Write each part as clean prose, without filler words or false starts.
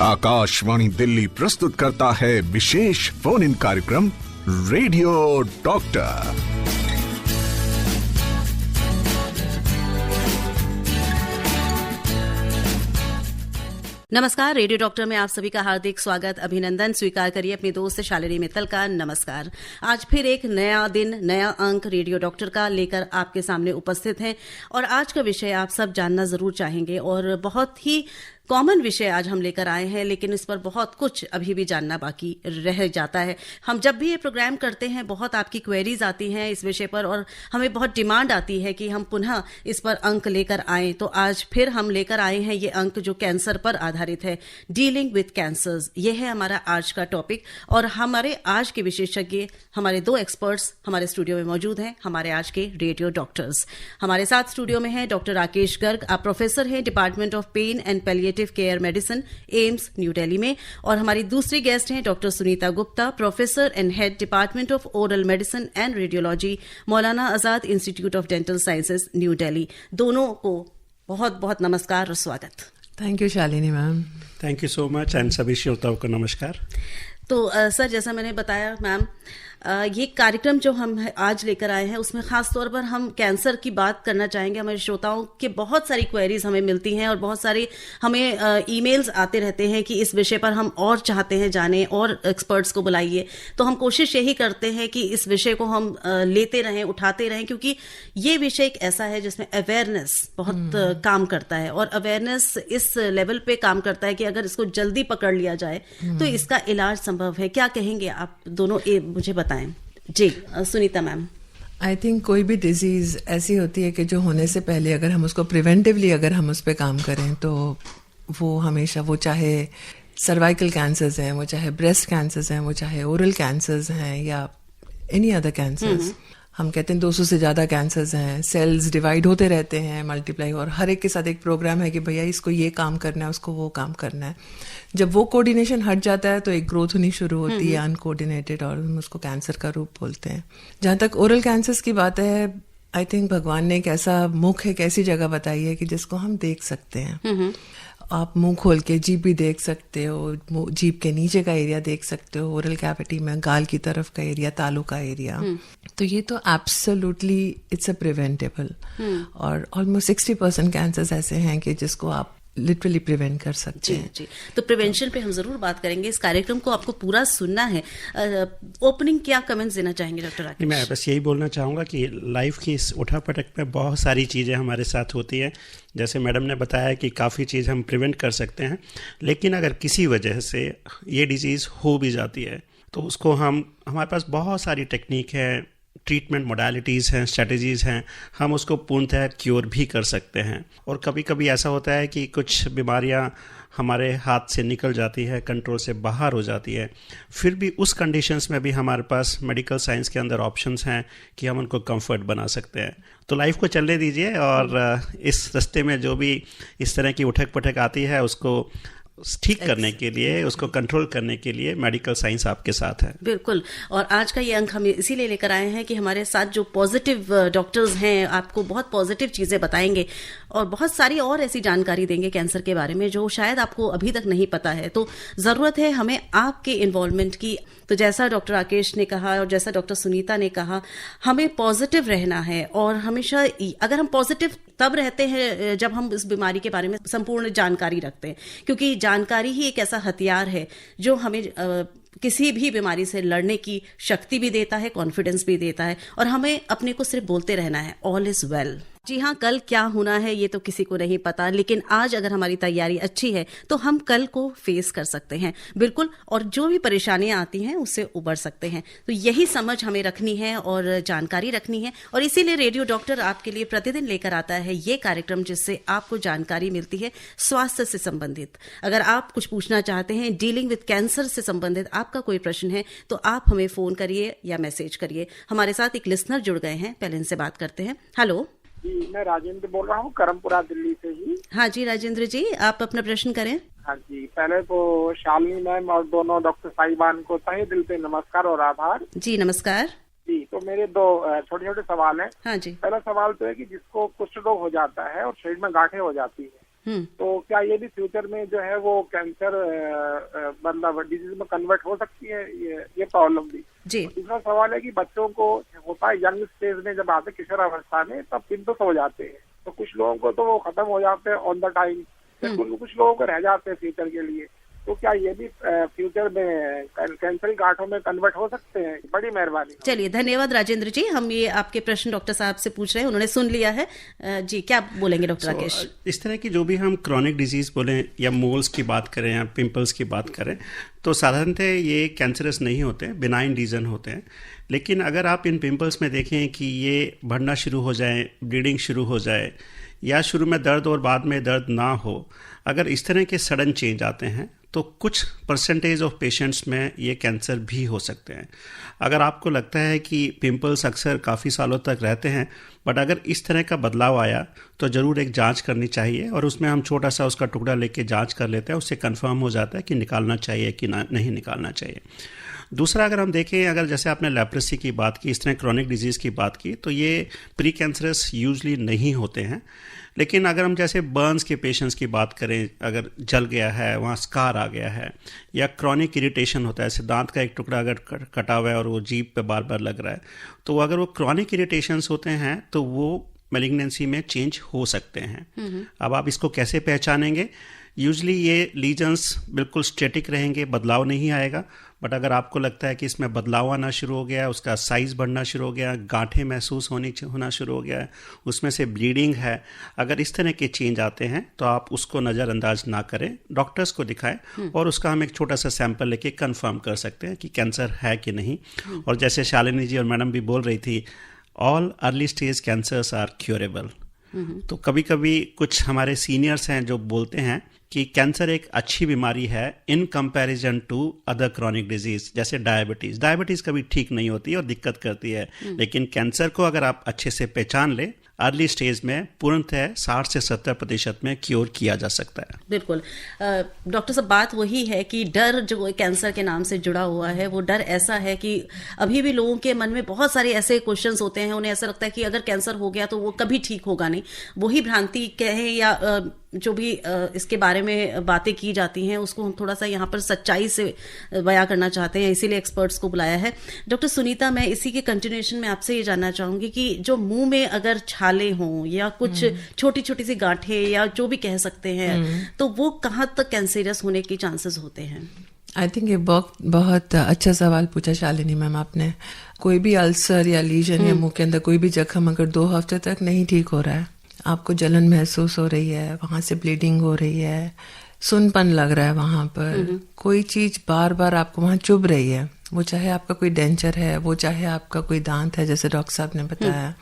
आकाशवाणी दिल्ली प्रस्तुत करता है विशेष फोन इन कार्यक्रम रेडियो डॉक्टर। नमस्कार, रेडियो डॉक्टर में आप सभी का हार्दिक स्वागत, अभिनंदन स्वीकार करिए अपनी दोस्त शालिनी मित्तल का। नमस्कार। आज फिर एक नया दिन, नया अंक रेडियो डॉक्टर का लेकर आपके सामने उपस्थित हैं और आज का विषय आप सब जानना जरूर चाहेंगे और बहुत ही कॉमन विषय आज हम लेकर आए हैं, लेकिन इस पर बहुत कुछ अभी भी जानना बाकी रह जाता है। हम जब भी ये प्रोग्राम करते हैं बहुत आपकी क्वेरीज आती हैं इस विषय पर और हमें बहुत डिमांड आती है कि हम पुनः इस पर अंक लेकर आएं। तो आज फिर हम लेकर आए हैं ये अंक जो कैंसर पर आधारित है, डीलिंग विथ कैंसर्स। ये है हमारा आज का टॉपिक और हमारे आज के विशेषज्ञ, हमारे दो एक्सपर्ट्स हमारे स्टूडियो में मौजूद हैं, हमारे आज के रेडियो डॉक्टर्स। हमारे साथ स्टूडियो में है डॉक्टर राकेश गर्ग। आप प्रोफेसर हैं department of pain and palliative care medicine, AIIMS New Delhi में। और हमारी दूसरी गेस्ट हैं doctor Sunita Gupta, professor and head department of oral medicine and radiology, Maulana Azad institute of dental sciences, New Delhi. दोनों को बहुत बहुत नमस्कार और स्वागत। Thank you Shalini ma'am. Thank you so much and सभी श्रोताओं को नमस्कार। तो सर, जैसा मैंने बताया मैम, ये कार्यक्रम जो हम आज लेकर आए हैं उसमें खास तौर पर हम कैंसर की बात करना चाहेंगे। हमारे श्रोताओं के बहुत सारी क्वेरीज हमें मिलती हैं और बहुत सारे हमें ईमेल्स आते रहते हैं कि इस विषय पर हम और चाहते हैं जाने और एक्सपर्ट्स को बुलाइए। तो हम कोशिश यही करते हैं कि इस विषय को हम लेते रहें, उठाते रहें, क्योंकि ये विषय एक ऐसा है जिसमें अवेयरनेस बहुत काम करता है और अवेयरनेस इस लेवल पे काम करता है कि अगर इसको जल्दी पकड़ लिया जाए तो इसका इलाज संभव है। क्या कहेंगे आप दोनों, मुझे बताएं। जी सुनीता मैम। आई थिंक कोई भी डिजीज ऐसी होती है कि जो होने से पहले अगर हम उसको प्रिवेंटिवली अगर हम उस पर काम करें तो वो हमेशा, वो चाहे सर्वाइकल कैंसर्स हैं, वो चाहे ब्रेस्ट कैंसर्स हैं, वो चाहे ओरल कैंसर्स हैं या एनी अदर कैंसर्स। हम कहते हैं 200 से ज़्यादा कैंसर्स हैं, सेल्स डिवाइड होते रहते हैं, मल्टीप्लाई, और हर एक के साथ एक प्रोग्राम है कि भैया इसको ये काम करना है, उसको वो काम करना है। जब वो कोऑर्डिनेशन हट जाता है तो एक ग्रोथ होनी शुरू होती है अनकोऑर्डिनेटेड, और हम उसको कैंसर का रूप बोलते हैं। जहाँ तक ओरल कैंसर्स की बात है, आई थिंक भगवान ने एक ऐसा मुख, एक ऐसी जगह बताई है कि जिसको हम देख सकते हैं। आप मुंह खोल के जीभ भी देख सकते हो, जीभ के नीचे का एरिया देख सकते हो, ओरल कैविटी में गाल की तरफ का एरिया, तालू का एरिया। तो ये तो एब्सोल्युटली इट्स अ प्रिवेंटेबल। और ऑलमोस्ट 60% कैंसर्स ऐसे हैं कि जिसको आप लिटरली प्रिवेंट कर सकते हैं। जी, तो प्रिवेंशन पे हम जरूर बात करेंगे। इस कार्यक्रम को आपको पूरा सुनना है। ओपनिंग क्या कमेंट्स देना चाहेंगे डॉक्टर राकेश? मैं बस यही बोलना चाहूँगा कि लाइफ की इस उठापटक में बहुत सारी चीज़ें हमारे साथ होती हैं। जैसे मैडम ने बताया कि काफ़ी चीज़ हम प्रिवेंट कर सकते हैं, लेकिन अगर किसी वजह से ये डिजीज़ हो भी जाती है तो उसको हमारे पास बहुत सारी टेक्निक है, ट्रीटमेंट मोडालिटीज़ हैं, स्ट्रेटजीज़ हैं, हम उसको पूर्णतः क्योर भी कर सकते हैं। और कभी कभी ऐसा होता है कि कुछ बीमारियां हमारे हाथ से निकल जाती है, कंट्रोल से बाहर हो जाती है, फिर भी उस कंडीशंस में भी हमारे पास मेडिकल साइंस के अंदर ऑप्शंस हैं कि हम उनको कंफर्ट बना सकते हैं। तो लाइफ को चलने दीजिए और इस रास्ते में जो भी इस तरह की उठक पटक आती है उसको ठीक करने के लिए, उसको कंट्रोल करने के लिए मेडिकल साइंस आपके साथ है। बिल्कुल। और आज का ये अंक हम इसीलिए लेकर आए हैं कि हमारे साथ जो पॉजिटिव डॉक्टर्स हैं आपको बहुत पॉजिटिव चीज़ें बताएंगे और बहुत सारी और ऐसी जानकारी देंगे कैंसर के बारे में जो शायद आपको अभी तक नहीं पता है। तो ज़रूरत है हमें आपके इन्वॉल्वमेंट की। तो जैसा डॉक्टर राकेश ने कहा और जैसा डॉक्टर सुनीता ने कहा, हमें पॉजिटिव रहना है और हमेशा, अगर हम पॉजिटिव तब रहते हैं जब हम इस बीमारी के बारे में संपूर्ण जानकारी रखते हैं, क्योंकि जानकारी ही एक ऐसा हथियार है जो हमें किसी भी बीमारी से लड़ने की शक्ति भी देता है, कॉन्फिडेंस भी देता है। और हमें अपने को सिर्फ बोलते रहना है, ऑल इज वेल। जी हाँ, कल क्या होना है ये तो किसी को नहीं पता, लेकिन आज अगर हमारी तैयारी अच्छी है तो हम कल को फेस कर सकते हैं। बिल्कुल। और जो भी परेशानियां आती हैं उससे उबर सकते हैं। तो यही समझ हमें रखनी है और जानकारी रखनी है, और इसीलिए रेडियो डॉक्टर आपके लिए प्रतिदिन लेकर आता है ये कार्यक्रम जिससे आपको जानकारी मिलती है स्वास्थ्य से संबंधित। अगर आप कुछ पूछना चाहते हैं, डीलिंग विद कैंसर से संबंधित आपका कोई प्रश्न है तो आप हमें फोन करिए या मैसेज करिए। हमारे साथ एक लिसनर जुड़ गए हैं, पहले इनसे बात करते हैं। हेलो जी, मैं राजेंद्र बोल रहा हूँ, करमपुरा दिल्ली से ही। हाँ जी राजेंद्र जी, आप अपना प्रश्न करें। हाँ जी, पहले तो शालिनी मैम और दोनों डॉक्टर साहिबान को तहे दिल से नमस्कार और आभार। जी नमस्कार जी। तो मेरे दो छोटे छोटे सवाल हैं। हाँ जी। पहला सवाल तो है कि जिसको कुष्ठ रोग हो जाता है और शरीर में गांठें हो जाती है, तो क्या ये भी फ्यूचर में जो है वो कैंसर मतलब डिजीज में कन्वर्ट हो सकती है, ये प्रॉब्लम भी जी। दूसरा सवाल है कि बच्चों को होता है यंग स्टेज में, जब आते किशोर अवस्था में, तब पिंपल्स हो जाते हैं, तो कुछ लोगों को तो वो खत्म हो जाते हैं ऑन द टाइम, कुछ लोगों को रह जाते हैं फ्यूचर के लिए। तो क्या ये भी फ्यूचर में कैंसर गांठों में कन्वर्ट हो सकते हैं? बड़ी मेहरबानी। चलिए, धन्यवाद राजेंद्र जी। हम ये आपके प्रश्न डॉक्टर साहब से पूछ रहे हैं, उन्होंने सुन लिया है। जी, क्या बोलेंगे डॉक्टर राकेश? इस तरह की जो भी हम क्रॉनिक डिजीज बोलें या मोल्स की बात करें या पिंपल्स की बात करें, तो साधारणतः ये कैंसरस नहीं होते, बिनाइन रीजन होते हैं। लेकिन अगर आप इन पिंपल्स में देखें कि ये बढ़ना शुरू हो जाए, ब्लीडिंग शुरू हो जाए, या शुरू में दर्द और बाद में दर्द ना हो, अगर इस तरह के सडन चेंज आते हैं तो कुछ परसेंटेज ऑफ पेशेंट्स में ये कैंसर भी हो सकते हैं। अगर आपको लगता है कि पिंपल्स अक्सर काफ़ी सालों तक रहते हैं, बट अगर इस तरह का बदलाव आया तो ज़रूर एक जांच करनी चाहिए, और उसमें हम छोटा सा उसका टुकड़ा लेके जांच कर लेते हैं, उससे कंफर्म हो जाता है कि निकालना चाहिए कि नहीं निकालना चाहिए। दूसरा, अगर हम देखें, अगर जैसे आपने लेप्रेसी की बात की, इस तरह क्रॉनिक डिजीज़ की बात की, तो ये प्री कैंसरस यूजली नहीं होते हैं। लेकिन अगर हम जैसे बर्न्स के पेशेंट्स की बात करें, अगर जल गया है, वहाँ स्कार आ गया है, या क्रॉनिक इरिटेशन होता है, जैसे दांत का एक टुकड़ा अगर कटा हुआ है और वो जीभ पे बार बार लग रहा है, तो अगर वो क्रॉनिक इरिटेशंस होते हैं तो वो मैलिग्नेंसी में चेंज हो सकते हैं। अब आप इसको कैसे पहचानेंगे? यूजली ये लीजन्स बिल्कुल स्टेटिक रहेंगे, बदलाव नहीं आएगा। बट अगर आपको लगता है कि इसमें बदलाव आना शुरू हो गया, उसका साइज़ बढ़ना शुरू हो गया, गांठें महसूस होना शुरू हो गया है, उसमें से ब्लीडिंग है, अगर इस तरह के चेंज आते हैं तो आप उसको नज़रअंदाज ना करें, डॉक्टर्स को दिखाएं, और उसका हम एक छोटा सा सैंपल लेके कंफर्म कर सकते हैं कि कैंसर है कि नहीं। और जैसे शालिनी जी और मैडम भी बोल रही थी, all early stage cancers are curable. तो कभी कभी कुछ हमारे सीनियर्स हैं जो बोलते हैं कि कैंसर एक अच्छी बीमारी है in comparison to other chronic disease, जैसे डायबिटीज कभी ठीक नहीं होती और दिक्कत करती है, लेकिन कैंसर को अगर आप अच्छे से पहचान ले अर्ली स्टेज में, पूर्णतः 60 से 70% में क्योर किया जा सकता है। बिल्कुल डॉक्टर साहब, बात वही है कि डर जो कैंसर के नाम से जुड़ा हुआ है, वो डर ऐसा है कि अभी भी लोगों के मन में बहुत सारे ऐसे क्वेश्चंस होते हैं, उन्हें ऐसा लगता है कि अगर कैंसर हो गया तो वो कभी ठीक होगा नहीं। वही भ्रांति कहें या जो भी इसके बारे में बातें की जाती हैं, उसको हम थोड़ा सा यहाँ पर सच्चाई से बयां करना चाहते हैं, इसीलिए एक्सपर्ट्स को बुलाया है। डॉक्टर सुनीता, मैं इसी के कंटिन्यूएशन में आपसे ये जानना चाहूंगी कि जो मुंह में अगर छाले हों या कुछ छोटी छोटी सी गांठें या जो भी कह सकते हैं, तो वो कहाँ तक कैंसरियस होने के चांसेस होते हैं? आई थिंक ये बहुत अच्छा सवाल पूछा शालिनी मैम आपने। कोई भी अल्सर या लीजन या मुंह के अंदर कोई भी जख्म अगर 2 हफ्ते तक नहीं ठीक हो रहा है, आपको जलन महसूस हो रही है, वहां से ब्लीडिंग हो रही है, सुनपन लग रहा है वहां पर, कोई चीज बार बार आपको वहां चुभ रही है, वो चाहे आपका कोई डेंचर है, वो चाहे आपका कोई दांत है, जैसे डॉक्टर साहब ने बताया,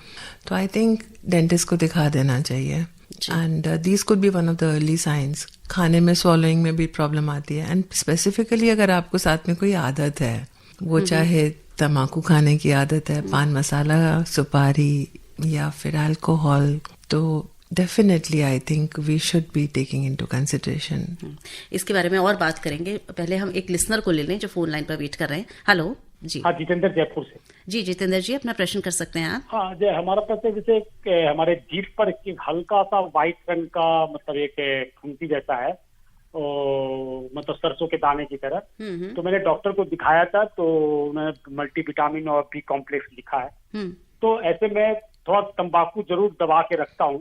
तो आई थिंक डेंटिस्ट को दिखा देना चाहिए। And these could be one of the early signs. खाने में स्वॉलोइंग में भी प्रॉब्लम आती है, एंड स्पेसिफिकली अगर आपको साथ में कोई आदत है, वो चाहे तम्बाकू खाने की आदत है, पान मसाला, सुपारी या फिर अल्कोहल, तो definitely I think we should be taking into consideration. इसके बारे में और बात करेंगे, पहले हम एक लिसनर को ले लें जो फोन लाइन पर वेट कर रहे हैं। हेलो जी। हाँ, जितेंद्र, जयपुर से। जी, जितेंद्र जी, अपना प्रश्न कर सकते हैं आप। हाँ जी, हमारा प्रश्न जैसे हमारे जीभ पर एक हल्का सा व्हाइट रंग का, मतलब एक फुंसी जैसा है, मतलब सरसों के दाने की तरह। तो मैंने डॉक्टर को दिखाया था, तो उन्होंने मल्टीविटामिन और बी कॉम्प्लेक्स लिखा है। तो ऐसे में थोड़ा तंबाकू जरूर दबा के रखता हूँ,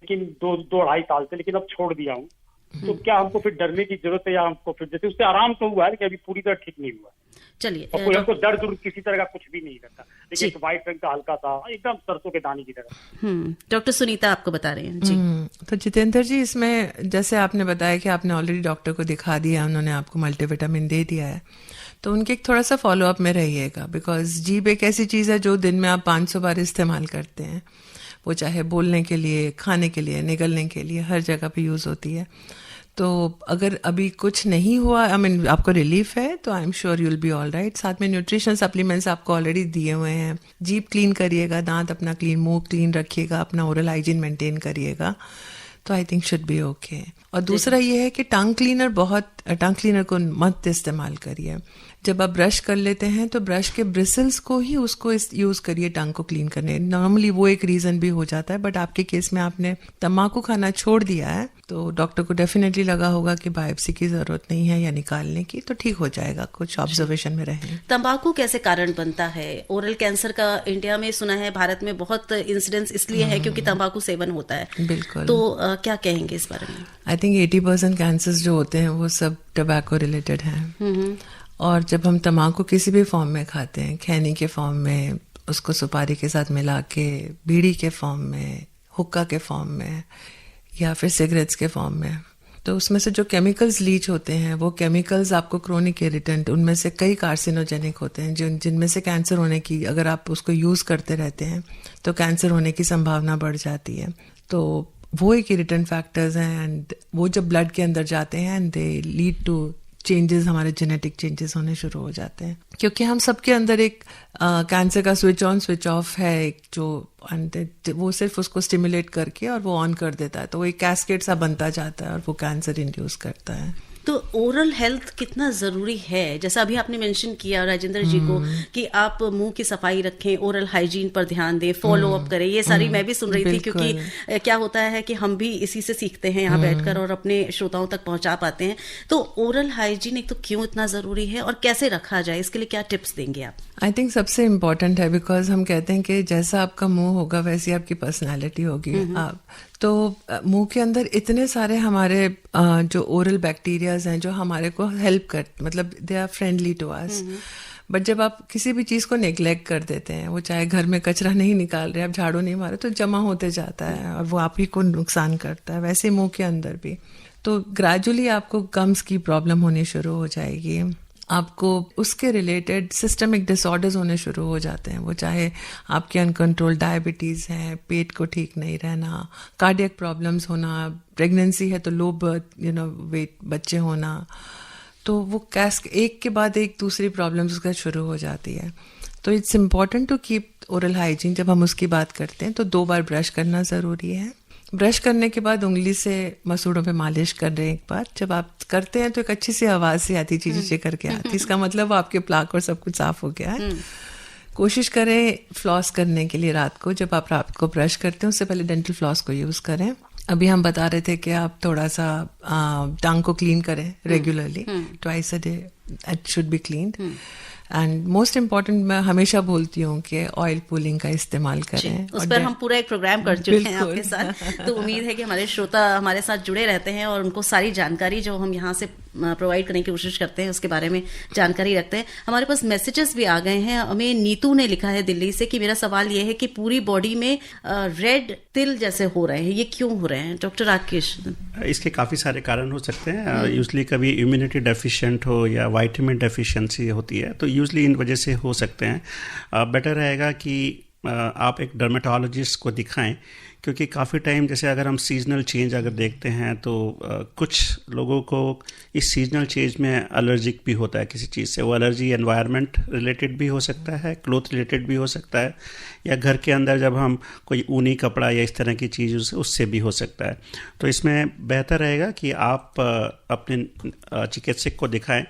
लेकिन 2-2.5 साल से, लेकिन अब छोड़ दिया हूँ। तो क्या हमको फिर डरने की जरूरत है, या हमको फिर, जैसे उससे आराम तो हुआ है लेकिन अभी पूरी तरह ठीक नहीं हुआ? चलिए, कोई हमको दर्द किसी तरह का कुछ भी नहीं रहता, लेकिन एक व्हाइट रंग का हल्का सा, एकदम सरसों के दाने की तरह। डॉक्टर सुनीता आपको बता रहे हैं। जी। तो जितेंद्र जी, इसमें जैसे आपने बताया कि आपने ऑलरेडी डॉक्टर को दिखा दिया, उन्होंने आपको मल्टीविटामिन दे दिया है, तो उनके एक थोड़ा सा फॉलोअप में रहिएगा, बिकॉज जीभ एक ऐसी चीज़ है जो दिन में आप 500 बार इस्तेमाल करते हैं। वो चाहे बोलने के लिए, खाने के लिए, निगलने के लिए, हर जगह पे यूज़ होती है। तो अगर अभी कुछ नहीं हुआ, आई मीन आपको रिलीफ है, तो आई am sure you'll be all right. साथ में न्यूट्रिशन सप्लीमेंट्स आपको ऑलरेडी दिए हुए हैं। जीभ क्लीन करिएगा, दांत अपना क्लीन, मुंह क्लीन रखिएगा, अपना ओरल हाइजीन मेंटेन करिएगा, तो I think should be okay. और दूसरा ये है कि टंग क्लीनर बहुत टंग क्लीनर को मत इस्तेमाल करिए। जब आप ब्रश कर लेते हैं तो ब्रश के ब्रिसल्स को ही उसको यूज़ करिए टंग को क्लीन करने। नॉर्मली वो एक रीज़न भी हो जाता है, बट आपके केस में आपने तम्बाकू खाना छोड़ दिया है तो डॉक्टर को डेफिनेटली लगा होगा कि बायोप्सी की ज़रूरत नहीं है या निकालने की, तो ठीक हो जाएगा, कुछ ऑब्जर्वेशन में रहें। तंबाकू कैसे कारण बनता है? ओरल कैंसर का इंडिया में सुना है, भारत में बहुत इंसिडेंस इसलिए है क्योंकि तंबाकू सेवन होता है। बिल्कुल। तो क्या कहेंगे इस बारे में? आई थिंक 80% कैंसर्स जो होते हैं वो सब टबैको रिलेटेड हैं। और जब हम तम्बाकू किसी भी फॉर्म में खाते हैं, खैनी के फॉर्म में, उसको सुपारी के साथ मिला के, बीड़ी के फॉर्म में, हुक्का के फॉर्म में, या फिर सिगरेट्स के फॉर्म में, तो उसमें से जो केमिकल्स लीच होते हैं वो केमिकल्स आपको क्रोनिक इरिटेंट, उनमें से कई कार्सिनोजेनिक होते हैं जिनमें से कैंसर होने की, अगर आप उसको यूज़ करते रहते हैं तो कैंसर होने की संभावना बढ़ जाती है। तो वो एक इरिटेंट फैक्टर्स हैं, एंड वो जब ब्लड के अंदर जाते हैं and they lead to changes, हमारे जेनेटिक चेंजेस होने शुरू हो जाते हैं। क्योंकि हम सबके अंदर एक कैंसर का स्विच ऑन स्विच ऑफ है, एक जो वो सिर्फ उसको स्टिमुलेट करके और वो ऑन कर देता है, तो वो एक कैस्केड सा बनता जाता है और वो कैंसर इंड्यूस करता है। तो ओरल हेल्थ कितना ज़रूरी है? जैसा अभी आपने मेंशन किया राजेंद्र जी को कि आप मुंह की सफाई रखें, ओरल हाइजीन पर ध्यान दें, फॉलो अप करें, ये सारी मैं भी सुन रही थी, क्योंकि क्या होता है कि हम भी इसी से सीखते हैं यहाँ बैठकर और अपने श्रोताओं तक पहुंचा पाते हैं। तो ओरल हाइजीन एक तो क्यों इतना ज़रूरी है और कैसे रखा जाए, इसके लिए क्या टिप्स देंगे आप? आई थिंक सबसे इम्पोर्टेंट है, बिकॉज हम कहते हैं कि जैसा आपका मुंह होगा वैसी आपकी पर्सनैलिटी होगी। आप तो मुंह के अंदर इतने सारे हमारे जो ओरल बैक्टीरियाज हैं जो हमारे को हेल्प कर, मतलब they are friendly to us. But जब आप किसी भी चीज़ को नेग्लेक्ट कर देते हैं, वो चाहे घर में कचरा नहीं निकाल रहे, आप झाड़ू नहीं मारे, तो जमा होते जाता है और वो आप ही को नुकसान करता है। वैसे मुंह के अंदर भी तो ग्रेजुअली आपको गम्स की प्रॉब्लम होनी शुरू हो जाएगी, आपको उसके रिलेटेड सिस्टमिक डिसऑर्डर्स होने शुरू हो जाते हैं, वो चाहे आपके अनकंट्रोल डायबिटीज़ है, पेट को ठीक नहीं रहना, कार्डियक प्रॉब्लम्स होना, प्रेगनेंसी है तो लो बर्थ वेट बच्चे होना, तो वो एक के बाद एक दूसरी प्रॉब्लम्स उसका शुरू हो जाती है। तो it's important to keep oral hygiene. जब हम उसकी बात करते हैं तो 2 बार ब्रश करना ज़रूरी है। ब्रश करने के बाद उंगली से मसूड़ों पे मालिश कर रहे हैं एक बार। जब आप करते हैं तो एक अच्छी सी आवाज़ से आती, चीज़ें करके आती, इसका मतलब आपके प्लाक और सब कुछ साफ हो गया है। कोशिश करें फ्लॉस करने के लिए रात को, जब आप रात को ब्रश करते हैं उससे पहले डेंटल फ्लॉस को यूज़ करें। अभी हम बता रहे थे कि आप थोड़ा सा टंग को क्लीन करें regularly, twice a day it should be cleaned. And most important मैं हमेशा बोलती हूँ कि ऑयल पुलिंग का इस्तेमाल करें। उस पर हम पूरा एक प्रोग्राम कर चुके हैं आपके साथ, तो उम्मीद है कि हमारे श्रोता हमारे साथ जुड़े रहते हैं और उनको सारी जानकारी जो हम यहाँ से प्रोवाइड करने की कोशिश करते हैं उसके बारे में जानकारी रखते हैं। हमारे पास मैसेजेस भी आ गए हैं। हमें नीतू ने लिखा है दिल्ली से कि मेरा सवाल ये है कि पूरी बॉडी में रेड तिल जैसे हो रहे हैं, ये क्यों हो रहे हैं? डॉक्टर राकेश, इसके काफ़ी सारे कारण हो सकते हैं। यूजली कभी इम्यूनिटी डेफिशिएंट हो या वाइटामिन डेफिशिएंसी होती है, तो यूजली इन वजह से हो सकते हैं। बेटर रहेगा कि आप एक डर्मेटोलॉजिस्ट को दिखाएं, क्योंकि काफ़ी टाइम जैसे अगर हम सीजनल चेंज अगर देखते हैं तो कुछ लोगों को इस सीजनल चेंज में एलर्जिक भी होता है किसी चीज़ से। वो एलर्जी एनवायरनमेंट रिलेटेड भी हो सकता है, क्लोथ रिलेटेड भी हो सकता है, या घर के अंदर जब हम कोई ऊनी कपड़ा या इस तरह की चीज़ उससे भी हो सकता है। तो इसमें बेहतर रहेगा कि आप अपने चिकित्सक को दिखाएं,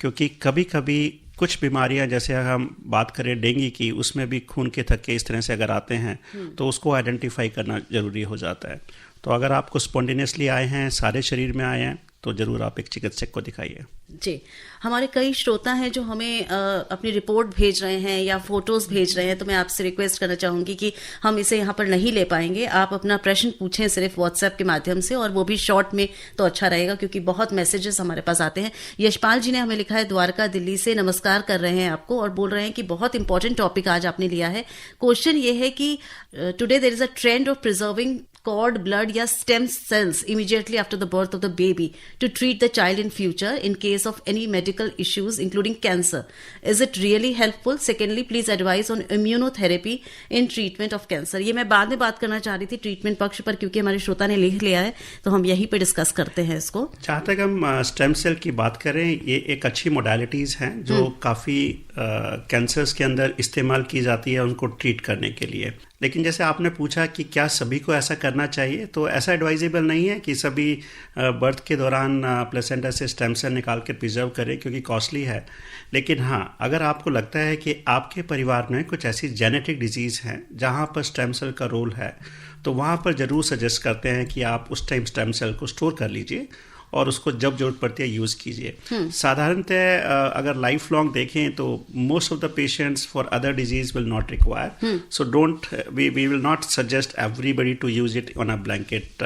क्योंकि कभी कभी कुछ बीमारियां, जैसे हम बात करें डेंगू की, उसमें भी खून के थक्के इस तरह से अगर आते हैं तो उसको आइडेंटिफाई करना ज़रूरी हो जाता है। तो अगर आपको स्पॉन्टेनियसली आए हैं, सारे शरीर में आए हैं, तो ज़रूर आप एक चिकित्सक को दिखाइए। जी, हमारे कई श्रोता हैं जो हमें अपनी रिपोर्ट भेज रहे हैं या फोटोज़ भेज रहे हैं, तो मैं आपसे रिक्वेस्ट करना चाहूँगी कि हम इसे यहाँ पर नहीं ले पाएंगे। आप अपना प्रश्न पूछें सिर्फ व्हाट्सएप के माध्यम से, और वो भी शॉर्ट में तो अच्छा रहेगा, क्योंकि बहुत मैसेजेस हमारे पास आते हैं। यशपाल जी ने हमें लिखा है द्वारका दिल्ली से, नमस्कार कर रहे हैं आपको और बोल रहे हैं कि बहुत इंपॉर्टेंट टॉपिक आज आपने लिया है। क्वेश्चन ये है कि today there is a trend of preserving cord blood या stem cells immediately after the birth of the baby to treat the child in future in case of any medical issues including cancer. Is it really helpful? Secondly, please advise on immunotherapy in treatment of cancer. ये मैं बाद में बात करना चाह रही थी treatment पक्ष पर, क्योंकि हमारे श्रोता ने लिख लिया है, तो हम यहीं पे डिस्कस करते हैं इसको। जहाँ तक हम स्टेम सेल की बात करें, ये एक अच्छी मोडालिटीज़ हैं जो काफ़ी कैंसर्स के अंदर इस्तेमाल की जाती है उनको ट्रीट करने के लिए। लेकिन जैसे आपने पूछा कि क्या सभी को ऐसा करना चाहिए, तो ऐसा एडवाइजेबल नहीं है कि सभी बर्थ के दौरान प्लेसेंटा से स्टेम सेल निकाल के प्रिजर्व करें, क्योंकि कॉस्टली है। लेकिन हाँ, अगर आपको लगता है कि आपके परिवार में कुछ ऐसी जेनेटिक डिजीज़ हैं जहाँ पर स्टेम सेल का रोल है, तो वहाँ पर ज़रूर सजेस्ट करते हैं कि आप उस टाइम स्टेम सेल को स्टोर कर लीजिए और उसको जब जरूरत पड़ती है यूज़ कीजिए। साधारणतः अगर लाइफ लॉन्ग देखें तो most of the patients for other disease will not require, so don't we will not suggest everybody to use it on a blanket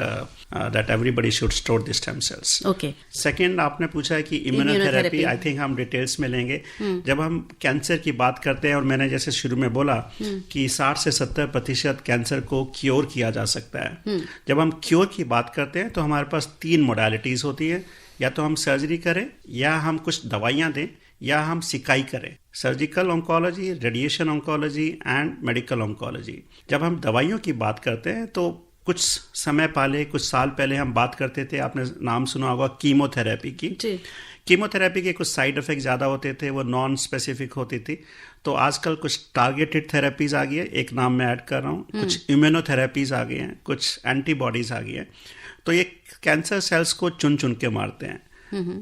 that everybody should store the stem cells. Okay. Second, आपने पूछा है कि immunotherapy, I think हम details में लेंगे जब हम cancer की बात करते हैं। और मैंने जैसे शुरू में बोला कि 60 से 70% कैंसर को क्योर किया जा सकता है। जब हम क्योर की बात करते हैं तो हमारे पास 3 मोडालिटीज़ होती है, या तो हम सर्जरी करें, या हम कुछ दवाइयाँ दें, या हम सिकाई करें। Surgical oncology, radiation oncology and medical oncology. जब हम दवाइयों की बात करते हैं तो कुछ समय पहले, कुछ साल पहले हम बात करते थे, आपने नाम सुना होगा कीमोथेरेपी की। कीमोथेरेपी के कुछ साइड इफेक्ट ज़्यादा होते थे, वो नॉन स्पेसिफिक होती थी। तो आजकल कुछ टारगेटेड थेरेपीज़ आ गई है, एक नाम मैं ऐड कर रहा हूँ। कुछ इम्यूनोथेरेपीज़ आ गई हैं, कुछ एंटीबॉडीज़ आ गई हैं। तो ये कैंसर सेल्स को चुन चुन के मारते हैं।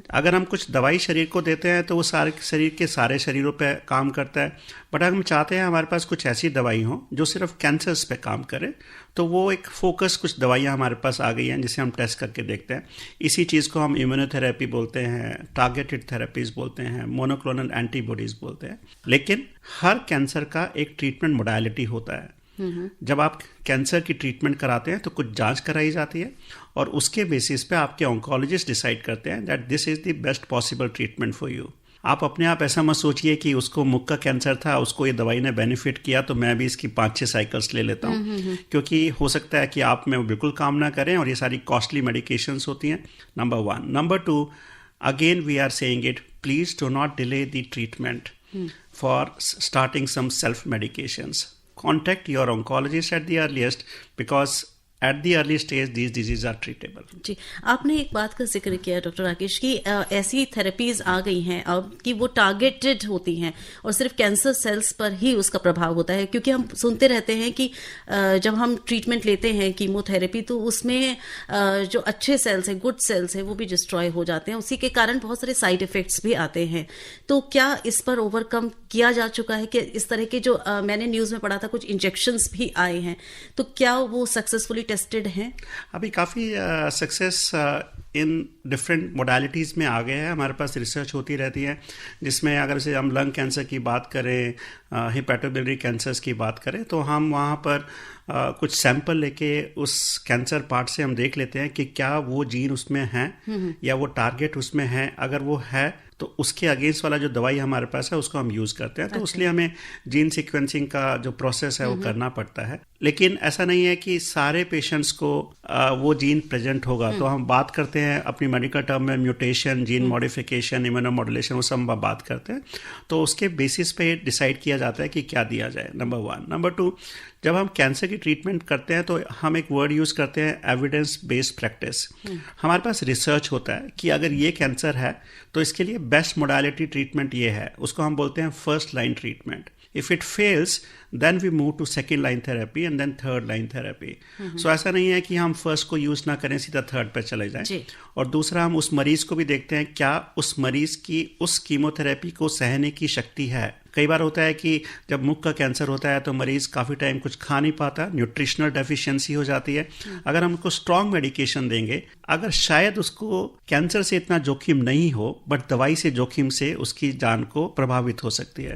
अगर हम कुछ दवाई शरीर को देते हैं तो वो सारे शरीर के सारे शरीरों पे काम करता है। बट अगर हम चाहते हैं हमारे पास कुछ ऐसी दवाई हो जो सिर्फ कैंसर्स पे काम करे, तो वो एक फोकस कुछ दवाइयाँ हमारे पास आ गई हैं जिसे हम टेस्ट करके देखते हैं। इसी चीज़ को हम इम्यूनोथेरेपी बोलते हैं, टारगेटेड थेरेपीज़ बोलते हैं, मोनोक्लोनल एंटीबॉडीज़ बोलते हैं। लेकिन हर कैंसर का एक ट्रीटमेंट मोडालिटी होता है। जब आप कैंसर की ट्रीटमेंट कराते हैं तो कुछ जांच कराई जाती है और उसके बेसिस पे आपके ऑन्कोलॉजिस्ट डिसाइड करते हैं that this is the best possible treatment for you. आप अपने आप ऐसा मत सोचिए कि उसको मुख का कैंसर था, उसको ये दवाई ने बेनिफिट किया तो मैं भी इसकी 5-6 साइकिल्स ले लेता हूँ, क्योंकि हो सकता है कि आप में बिल्कुल काम ना करें और ये सारी कॉस्टली मेडिकेशंस होती हैं। Number 1। Number 2, again we are saying it, please do not delay the treatment for starting some self medications. Contact your oncologist at the earliest, because at the early stage these diseases are treatable. जी, आपने एक बात का जिक्र किया doctor Rakesh की ऐसी therapies आ गई हैं अब कि वो टारगेटेड होती हैं और सिर्फ कैंसर सेल्स पर ही उसका प्रभाव होता है। क्योंकि हम सुनते रहते हैं कि जब हम ट्रीटमेंट लेते हैं कीमोथेरेपी तो उसमें जो अच्छे सेल्स हैं, गुड सेल्स हैं, वो भी डिस्ट्रॉय हो जाते हैं। उसी के कारण बहुत सारे साइड इफेक्ट्स भी आते हैं। तो क्या इस पर ओवरकम किया जा चुका है कि इस तरह के जो मैंने न्यूज़ में पढ़ा था कुछ इंजेक्शंस भी आए हैं, तो क्या वो सक्सेसफुली टेस्टेड हैं? अभी काफ़ी सक्सेस इन डिफरेंट मोडालिटीज़ में आ गए हैं। हमारे पास रिसर्च होती रहती है जिसमें अगर से हम लंग कैंसर की बात करें, हेपेटोबिलियरी कैंसर्स की बात करें, तो हम वहाँ पर कुछ सैंपल लेके उस कैंसर पार्ट से हम देख लेते हैं कि क्या वो जीन उसमें है या वो टारगेट उसमें है। अगर वो है तो उसके अगेंस्ट वाला जो दवाई हमारे पास है उसको हम यूज़ करते हैं। तो उसलिए हमें जीन सीक्वेंसिंग का जो प्रोसेस है वो करना पड़ता है। लेकिन ऐसा नहीं है कि सारे पेशेंट्स को वो जीन प्रेजेंट होगा। तो हम बात करते हैं अपनी मेडिकल टर्म में म्यूटेशन, जीन मॉडिफिकेशन, इम्यूनोमॉड्यूलेशन, वो सब हम बात करते हैं। तो उसके बेसिस पे डिसाइड किया जाता है कि क्या दिया जाए, नंबर 1। नंबर 2, जब हम कैंसर की ट्रीटमेंट करते हैं तो हम एक वर्ड यूज़ करते हैं, एविडेंस बेस्ड प्रैक्टिस। हमारे पास रिसर्च होता है कि अगर ये कैंसर है तो इसके लिए बेस्ट मोडालिटी ट्रीटमेंट ये है, उसको हम बोलते हैं first line treatment. If it fails, then we move to second line therapy and then third line therapy. So ऐसा नहीं है कि हम फर्स्ट को यूज़ ना करें, सीधा थर्ड पे चले जाएं। और दूसरा, हम उस मरीज को भी देखते हैं क्या उस मरीज की उस कीमोथेरेपी को सहने की शक्ति है। कई बार होता है कि जब मुख का कैंसर होता है तो मरीज काफ़ी टाइम कुछ खा नहीं पाता, न्यूट्रिशनल डेफिशिएंसी हो जाती है। अगर हम उसको स्ट्रॉन्ग मेडिकेशन देंगे, अगर शायद उसको कैंसर से इतना जोखिम नहीं हो बट दवाई से जोखिम से उसकी जान को प्रभावित हो सकती है।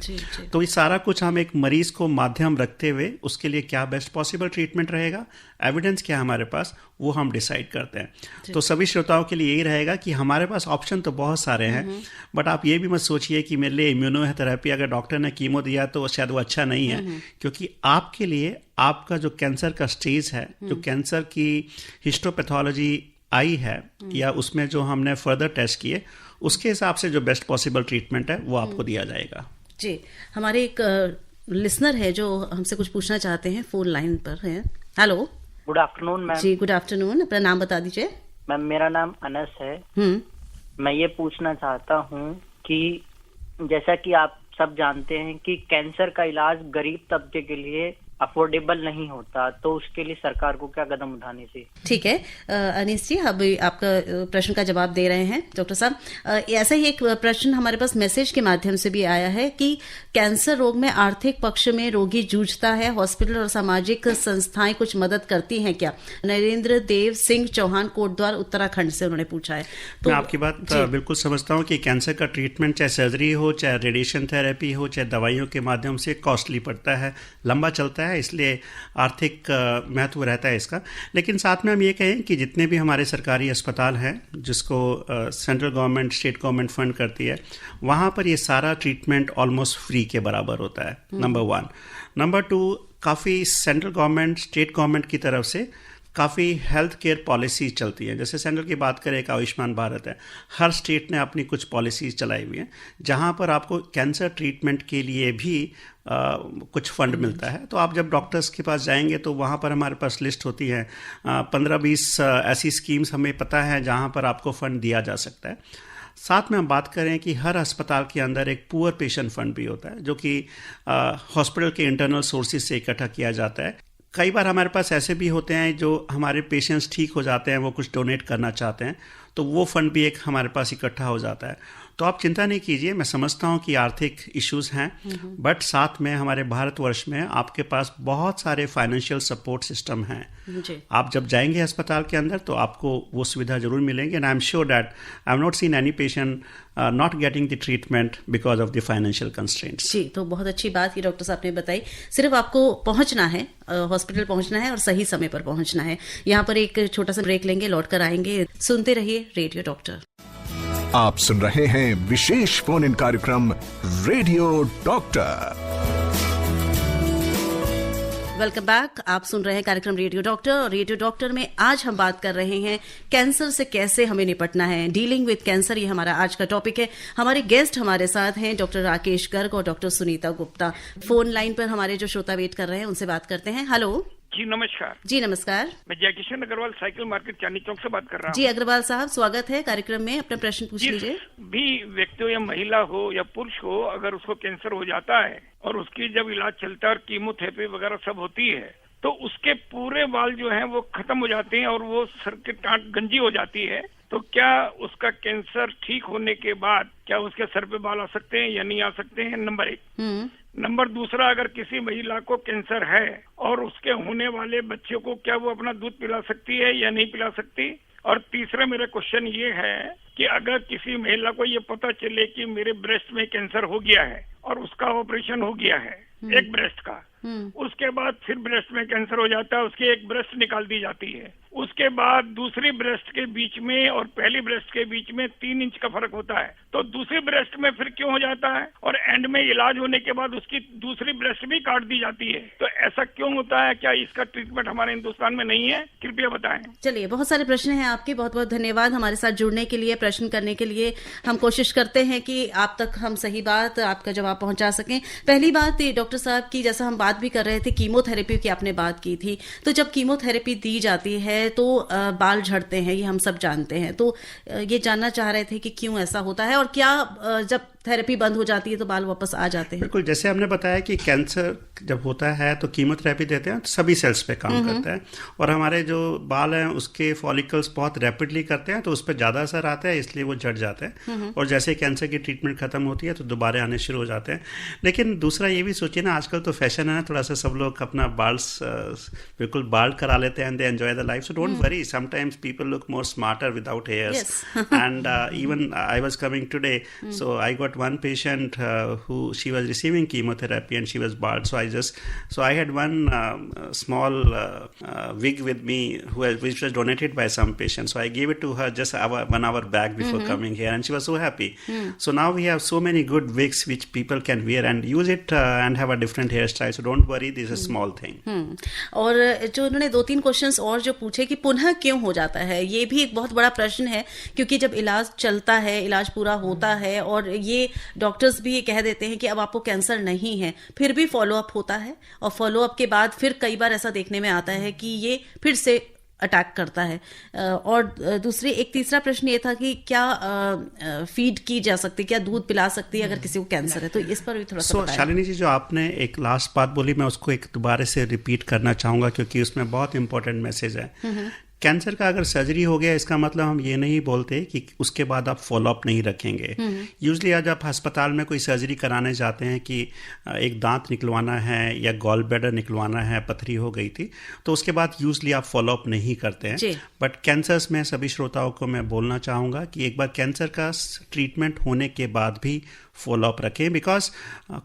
तो ये सारा कुछ हम एक मरीज को माध्यम रखते हुए उसके लिए क्या बेस्ट पॉसिबल ट्रीटमेंट रहेगा, एविडेंस क्या है हमारे पास, वो हम डिसाइड करते हैं। तो सभी श्रोताओं के लिए यही रहेगा कि हमारे पास ऑप्शन तो बहुत सारे हैं, बट आप ये भी मत सोचिए कि मेरे लिए इम्यूनोथेरेपी अगर डॉक्टर ने कीमो दिया तो शायद वो अच्छा नहीं है। क्योंकि आपके लिए आपका जो कैंसर का स्टेज है, जो कैंसर की हिस्टोपैथोलॉजी आई है या उसमें जो हमने फर्दर टेस्ट किए, उसके हिसाब से जो बेस्ट पॉसिबल ट्रीटमेंट है वो आपको दिया जाएगा। जी, हमारे एक लिसनर है जो हमसे कुछ पूछना चाहते हैं, फोन लाइन पर है। Hello, good afternoon ma'am. जी, गुड आफ्टरनून। अपना नाम बता दीजिए। मैम, मेरा नाम अनस है। मैं ये पूछना चाहता हूँ कि जैसा कि आप सब जानते हैं कि कैंसर का इलाज गरीब तबके के लिए अफोर्डेबल नहीं होता, तो उसके लिए सरकार को क्या कदम उठाने चाहिए? ठीक है अनीस जी, अब आपका प्रश्न का जवाब दे रहे हैं डॉक्टर साहब। ऐसा ही एक प्रश्न हमारे पास मैसेज के माध्यम से भी आया है कि कैंसर रोग में आर्थिक पक्ष में रोगी जूझता है, हॉस्पिटल और सामाजिक संस्थाएं कुछ मदद करती हैं क्या? नरेंद्र देव सिंह चौहान, कोटद्वार, उत्तराखंड से उन्होंने पूछा है। तो मैं आपकी बात बिल्कुल समझता हूँ कि कैंसर का ट्रीटमेंट चाहे सर्जरी हो, चाहे रेडिएशन थेरेपी हो, चाहे दवाइयों के माध्यम से कॉस्टली पड़ता है, लंबा चलता है, इसलिए आर्थिक महत्व रहता है इसका। लेकिन साथ में हम ये कहें कि जितने भी हमारे सरकारी अस्पताल हैं जिसको central government, state government fund करती है, वहाँ पर ये सारा ट्रीटमेंट ऑलमोस्ट फ्री के बराबर होता है, नंबर 1। नंबर 2, काफ़ी सेंट्रल गवर्नमेंट, स्टेट गवर्नमेंट की तरफ से काफ़ी हेल्थ केयर पॉलिसीज़ चलती हैं। जैसे सेंट्रल की बात करें, एक आयुष्मान भारत है, हर स्टेट ने अपनी कुछ पॉलिसीज़ चलाई हुई हैं जहाँ पर आपको कैंसर ट्रीटमेंट के लिए भी कुछ फंड मिलता है। तो आप जब डॉक्टर्स के पास जाएंगे तो वहाँ पर हमारे पास लिस्ट होती है, 15-20 ऐसी स्कीम्स हमें पता है जहाँ पर आपको फ़ंड दिया जा सकता है। साथ में हम बात करें कि हर अस्पताल के अंदर एक पुअर पेशेंट फंड भी होता है जो कि हॉस्पिटल के इंटरनल सोर्सेज से इकट्ठा किया जाता है। कई बार हमारे पास ऐसे भी होते हैं जो हमारे पेशेंट्स ठीक हो जाते हैं, वो कुछ डोनेट करना चाहते हैं, तो वो फंड भी एक हमारे पास इकट्ठा हो जाता है। तो आप चिंता नहीं कीजिए, मैं समझता हूँ कि आर्थिक इश्यूज हैं, बट साथ में हमारे भारतवर्ष में आपके पास बहुत सारे फाइनेंशियल सपोर्ट सिस्टम हैं। आप जब जाएंगे अस्पताल के अंदर तो आपको वो सुविधा जरूर मिलेंगे। And I am sure that I have not seen any patient not getting the treatment because of the financial constraints. जी, तो बहुत अच्छी बात ये डॉक्टर साहब ने बताई। सिर्फ आपको पहुंचना है, हॉस्पिटल पहुंचना है और सही समय पर पहुंचना है। यहाँ पर एक छोटा सा ब्रेक लेंगे, लौट कर आएंगे। सुनते रहिए रेडियो डॉक्टर। आप सुन रहे हैं विशेष फोन इन कार्यक्रम रेडियो डॉक्टर। Welcome back. आप सुन रहे हैं कार्यक्रम रेडियो डॉक्टर, और रेडियो डॉक्टर में आज हम बात कर रहे हैं कैंसर से कैसे हमें निपटना है। डीलिंग विद कैंसर, ये हमारा आज का टॉपिक है। हमारे गेस्ट हमारे साथ हैं डॉक्टर राकेश गर्ग और doctor Sunita Gupta. Phone line पर हमारे जो श्रोता वेट कर रहे हैं उनसे बात करते हैं। हेलो जी, नमस्कार। जी नमस्कार। मैं जयकिशन अग्रवाल साइकिल मार्केट चांदनी चौक से बात कर रहा हूँ। जी अग्रवाल साहब, स्वागत है कार्यक्रम में, अपना प्रश्न पूछ लीजिए। भी व्यक्ति हो या महिला हो या पुरुष हो, अगर उसको कैंसर हो जाता है और उसकी जब इलाज चलता है और कीमोथेरेपी वगैरह सब होती है, तो उसके पूरे बाल जो हैं वो खत्म हो जाते हैं और वो सर की टाट गंजी हो जाती है। तो क्या उसका कैंसर ठीक होने के बाद क्या उसके सर पे बाल आ सकते हैं या नहीं आ सकते हैं? नंबर 1। नंबर 2, अगर किसी महिला को कैंसर है और उसके होने वाले बच्चे को क्या वो अपना दूध पिला सकती है या नहीं पिला सकती? और तीसरा मेरा क्वेश्चन ये है कि अगर किसी महिला को ये पता चले कि मेरे ब्रेस्ट में कैंसर हो गया है और उसका ऑपरेशन हो गया है एक ब्रेस्ट का, उसके बाद फिर ब्रेस्ट में कैंसर हो जाता है, उसकी एक ब्रेस्ट निकाल दी जाती है, उसके बाद दूसरी ब्रेस्ट के बीच में और पहली ब्रेस्ट के बीच में 3 इंच का फर्क होता है, तो दूसरी ब्रेस्ट में फिर क्यों हो जाता है? और एंड में इलाज होने के बाद उसकी दूसरी ब्रेस्ट भी काट दी जाती है, तो ऐसा क्यों होता है? क्या इसका ट्रीटमेंट हमारे हिंदुस्तान में नहीं है? कृपया बताएं। चलिए, बहुत सारे प्रश्न हैं आपके। बहुत बहुत धन्यवाद हमारे साथ जुड़ने के लिए, प्रश्न करने के लिए। हम कोशिश करते हैं कि आप तक हम सही बात, आपका जवाब पहुंचा सकें। पहली बात डॉक्टर साहब की, जैसा हम बात भी कर रहे थे कीमोथेरेपी की, आपने बात की थी, तो जब कीमोथेरेपी दी जाती है तो बाल झड़ते हैं, ये हम सब जानते हैं। तो ये जानना चाह रहे थे कि क्यों ऐसा होता है और क्या जब थेरेपी बंद हो जाती है तो बाल वापस आ जाते हैं? बिल्कुल, जैसे हमने बताया कि कैंसर जब होता है तो कीमोथेरेपी देते हैं तो सभी सेल्स पे काम करता है, और हमारे जो बाल हैं उसके फॉलिकल्स बहुत रैपिडली करते हैं, तो उस पर ज़्यादा असर आता है, इसलिए वो झड़ जाते हैं। और जैसे कैंसर की ट्रीटमेंट खत्म होती है तो दोबारा आने शुरू हो जाते हैं। लेकिन दूसरा ये भी सोचिए ना, आजकल तो फैशन है ना, थोड़ा सा सब लोग अपना बाल बिल्कुल बाल करा लेते हैं, they enjoy the life. So don't worry, sometimes people look more smarter without hairs. And even I was coming today, so I got one patient who she was receiving chemotherapy and she was bald, so I had one small wig with me which was donated by some patient, so I gave it to her just 1 hour back before coming here, and she was so happy. So now we have so many good wigs which people can wear and use it and have a different hairstyle, so don't worry, this is a small thing. और जो उन्होंने 2-3 questions और जो पूछे कि पुनः क्यों हो जाता है, ये भी एक बहुत बड़ा प्रश्न है, क्योंकि जब इलाज चलता है, इलाज पूरा होता है और ये डॉक्टर्स भी ये कह देते हैं कि अब आपको कैंसर नहीं है, फिर भी फॉलोअप होता है, और फॉलोअप के बाद फिर कई बार ऐसा देखने में आता है कि ये फिर से अटैक करता है। और दूसरी एक तीसरा प्रश्न ये था कि क्या फीड की जा सकती है, क्या दूध पिला सकती है अगर किसी को कैंसर है, तो इस पर भी थोड़ा सा बताएं। शालिनी जी, जो आपने एक लास्ट बात बोली, मैं उसको एक दोबारा से रिपीट करना चाहूँगा क्योंकि उसमें बहुत इंपॉर्टेंट मैसेज है। कैंसर का अगर सर्जरी हो गया, इसका मतलब हम ये नहीं बोलते कि उसके बाद आप फॉलोअप नहीं रखेंगे। यूजली आज आप अस्पताल में कोई सर्जरी कराने जाते हैं कि एक दांत निकलवाना है या गॉल ब्लैडर निकलवाना है, पथरी हो गई थी, तो उसके बाद यूजली आप फॉलोअप नहीं करते हैं। बट कैंसर्स में सभी श्रोताओं को मैं बोलना चाहूँगा कि एक बार कैंसर का ट्रीटमेंट होने के बाद भी फॉलोअप रखें, बिकॉज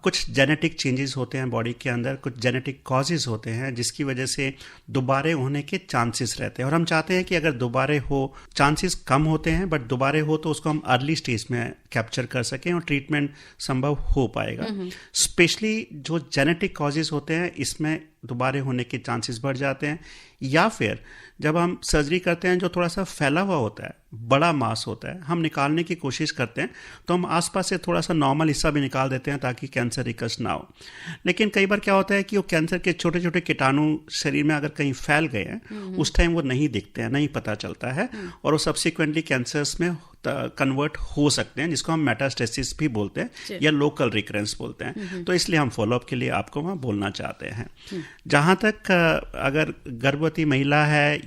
कुछ जेनेटिक चेंजेस होते हैं बॉडी के अंदर, कुछ जेनेटिक कॉजेज होते हैं जिसकी वजह से दोबारे होने के चांसेस रहते हैं। और हम चाहते हैं कि अगर दोबारे हो, चांसेस कम होते हैं बट दोबारे हो तो उसको हम अर्ली स्टेज में कैप्चर कर सकें और ट्रीटमेंट संभव हो पाएगा। स्पेशली जो जेनेटिक कॉजेज होते हैं, इसमें दोबारे होने के चांसेस बढ़ जाते हैं। या फिर जब हम सर्जरी करते हैं जो थोड़ा सा फैला हुआ होता है, बड़ा मांस होता है, हम निकालने की कोशिश करते हैं तो हम आसपास से थोड़ा सा नॉर्मल हिस्सा भी निकाल देते हैं ताकि कैंसर रिकस ना हो। लेकिन कई बार क्या होता है कि वो कैंसर के छोटे छोटे कीटाणु शरीर में अगर कहीं फैल गए हैं, उस टाइम वो नहीं दिखते हैं, नहीं पता चलता है, और वो सब्सिक्वेंटली कैंसर्स में कन्वर्ट हो सकते हैं, जिसको हम मेटास्टेसिस भी बोलते हैं या लोकल रिकरेंस बोलते हैं। तो इसलिए हम फॉलोअप के लिए आपको वहाँ बोलना चाहते हैं। जहाँ तक अगर गर्भवती महिला है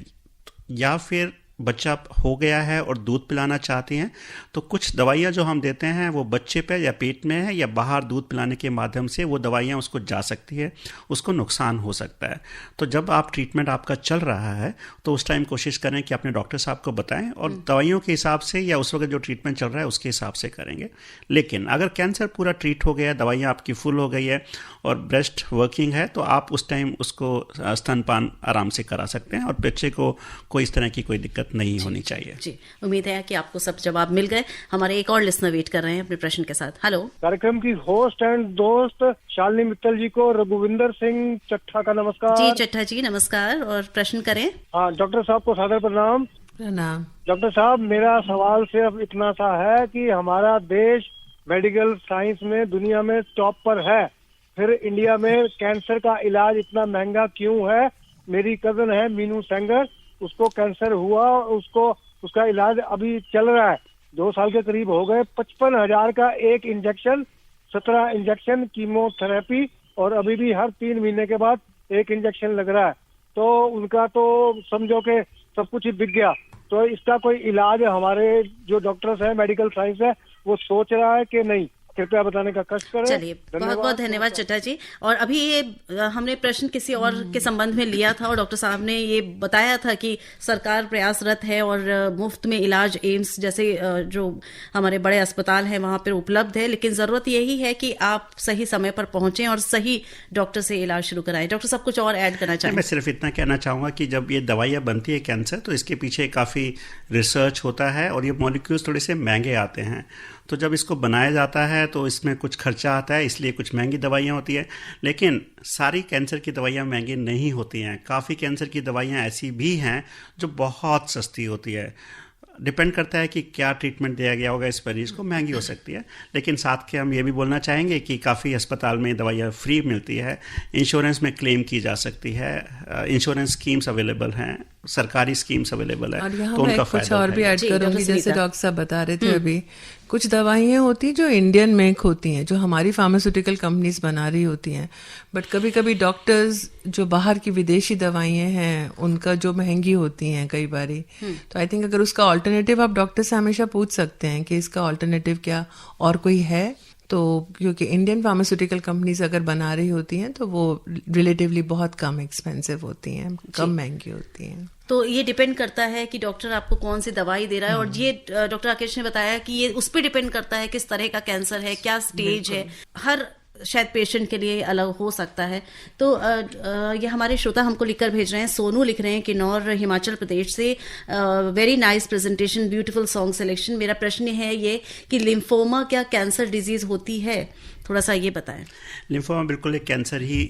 या फिर बच्चा हो गया है और दूध पिलाना चाहती हैं, तो कुछ दवाइयाँ जो हम देते हैं वो बच्चे पे या पेट में है या बाहर दूध पिलाने के माध्यम से वो दवाइयाँ उसको जा सकती है, उसको नुकसान हो सकता है। तो जब आप ट्रीटमेंट आपका चल रहा है तो उस टाइम कोशिश करें कि अपने डॉक्टर साहब को बताएं और दवाइयों के हिसाब से या उस वक्त जो ट्रीटमेंट चल रहा है उसके हिसाब से करेंगे। लेकिन अगर कैंसर पूरा ट्रीट हो गया, दवाइयाँ आपकी फुल हो गई है और ब्रेस्ट वर्किंग है, तो आप उस टाइम उसको स्तनपान आराम से करा सकते हैं और बच्चे को कोई इस तरह की कोई दिक्कत नहीं होनी चाहिए। जी, उम्मीद है कि आपको सब जवाब मिल गए। हमारे एक और लिसनर वेट कर रहे हैं अपने प्रश्न के साथ। हेलो, कार्यक्रम की होस्ट एंड दोस्त शालिनी मित्तल जी को रघुविंदर सिंह चट्ठा का नमस्कार। जी चट्ठा जी नमस्कार, और प्रश्न करें। हाँ, डॉक्टर साहब को सादर प्रणाम। प्रणाम। डॉक्टर साहब, मेरा सवाल सिर्फ इतना सा है कि हमारा देश मेडिकल साइंस में दुनिया में टॉप पर है, फिर इंडिया में कैंसर का इलाज इतना महंगा क्यों है? मेरी कजन है मीनू सेंगर, उसको कैंसर हुआ, उसका इलाज अभी चल रहा है, 2 साल के करीब हो गए। 55,000 का एक इंजेक्शन, 17 इंजेक्शन कीमोथेरेपी, और अभी भी हर 3 महीने के बाद एक इंजेक्शन लग रहा है। तो उनका तो समझो कि सब कुछ ही बिक गया। तो इसका कोई इलाज हमारे जो डॉक्टर्स हैं, मेडिकल साइंस है, वो सोच रहा है कि नहीं? कृपया बताने का कष्ट करें। चलिए, बहुत बहुत धन्यवाद चट्टा जी। और अभी ये हमने प्रश्न किसी और के संबंध में लिया था और डॉक्टर साहब ने ये बताया था कि सरकार प्रयासरत है और मुफ्त में इलाज एम्स जैसे जो हमारे बड़े अस्पताल हैं वहां पर उपलब्ध है, लेकिन जरूरत यही है कि आप सही समय पर पहुंचें और सही डॉक्टर से इलाज शुरू कराएं। डॉक्टर साहब कुछ और ऐड करना चाहेंगे? मैं सिर्फ इतना कहना चाहूँगा कि जब ये दवाइयाँ बनती है कैंसर, तो इसके पीछे काफ़ी रिसर्च होता है और ये मॉलिक्यूल्स थोड़े से महंगे आते हैं। तो जब इसको बनाया जाता है तो इसमें कुछ खर्चा आता है, इसलिए कुछ महंगी दवाइयाँ होती है। लेकिन सारी कैंसर की दवाइयाँ महंगी नहीं होती हैं। काफ़ी कैंसर की दवाइयाँ ऐसी भी हैं जो बहुत सस्ती होती है। डिपेंड करता है कि क्या ट्रीटमेंट दिया गया होगा इस मरीज़ को, महंगी हो सकती है। लेकिन साथ के हम ये भी बोलना चाहेंगे कि काफ़ी अस्पताल में दवाइयाँ फ्री मिलती है, इंश्योरेंस में क्लेम की जा सकती है, इंश्योरेंस स्कीम्स अवेलेबल हैं, सरकारी स्कीम्स अवेलेबल है। और यहाँ तो मैं उनका कुछ और भी ऐड करूंगी, जैसे डॉक्टर साहब बता रहे थे अभी, कुछ दवाइयाँ होती हैं जो इंडियन मेक होती हैं, जो हमारी फार्मास्यूटिकल कंपनीज बना रही होती हैं, बट कभी कभी डॉक्टर्स जो बाहर की विदेशी दवाइयाँ हैं उनका जो महंगी होती हैं कई बारी, तो आई थिंक अगर उसका ऑल्टरनेटिव आप डॉक्टर से हमेशा पूछ सकते हैं कि इसका ऑल्टरनेटिव क्या और कोई है। तो क्योंकि इंडियन फार्मास्यूटिकल कंपनीज अगर बना रही होती हैं तो वो रिलेटिवली बहुत कम एक्सपेंसिव होती हैं, कम महंगी होती हैं। तो ये डिपेंड करता है कि डॉक्टर आपको कौन सी दवाई दे रहा है, और ये डॉक्टर राकेश ने बताया कि ये उस पर डिपेंड करता है किस तरह का कैंसर है, क्या स्टेज है, हर शायद पेशेंट के लिए अलग हो सकता है। तो ये हमारे श्रोता हमको लिखकर भेज रहे हैं, सोनू लिख रहे हैं किन्नौर हिमाचल प्रदेश से, very nice presentation, beautiful song selection. मेरा प्रश्न है ये कि लिम्फोमा क्या कैंसर डिजीज होती है? थोड़ा सा ये बताएं। लिम्फोमा बिल्कुल एक कैंसर ही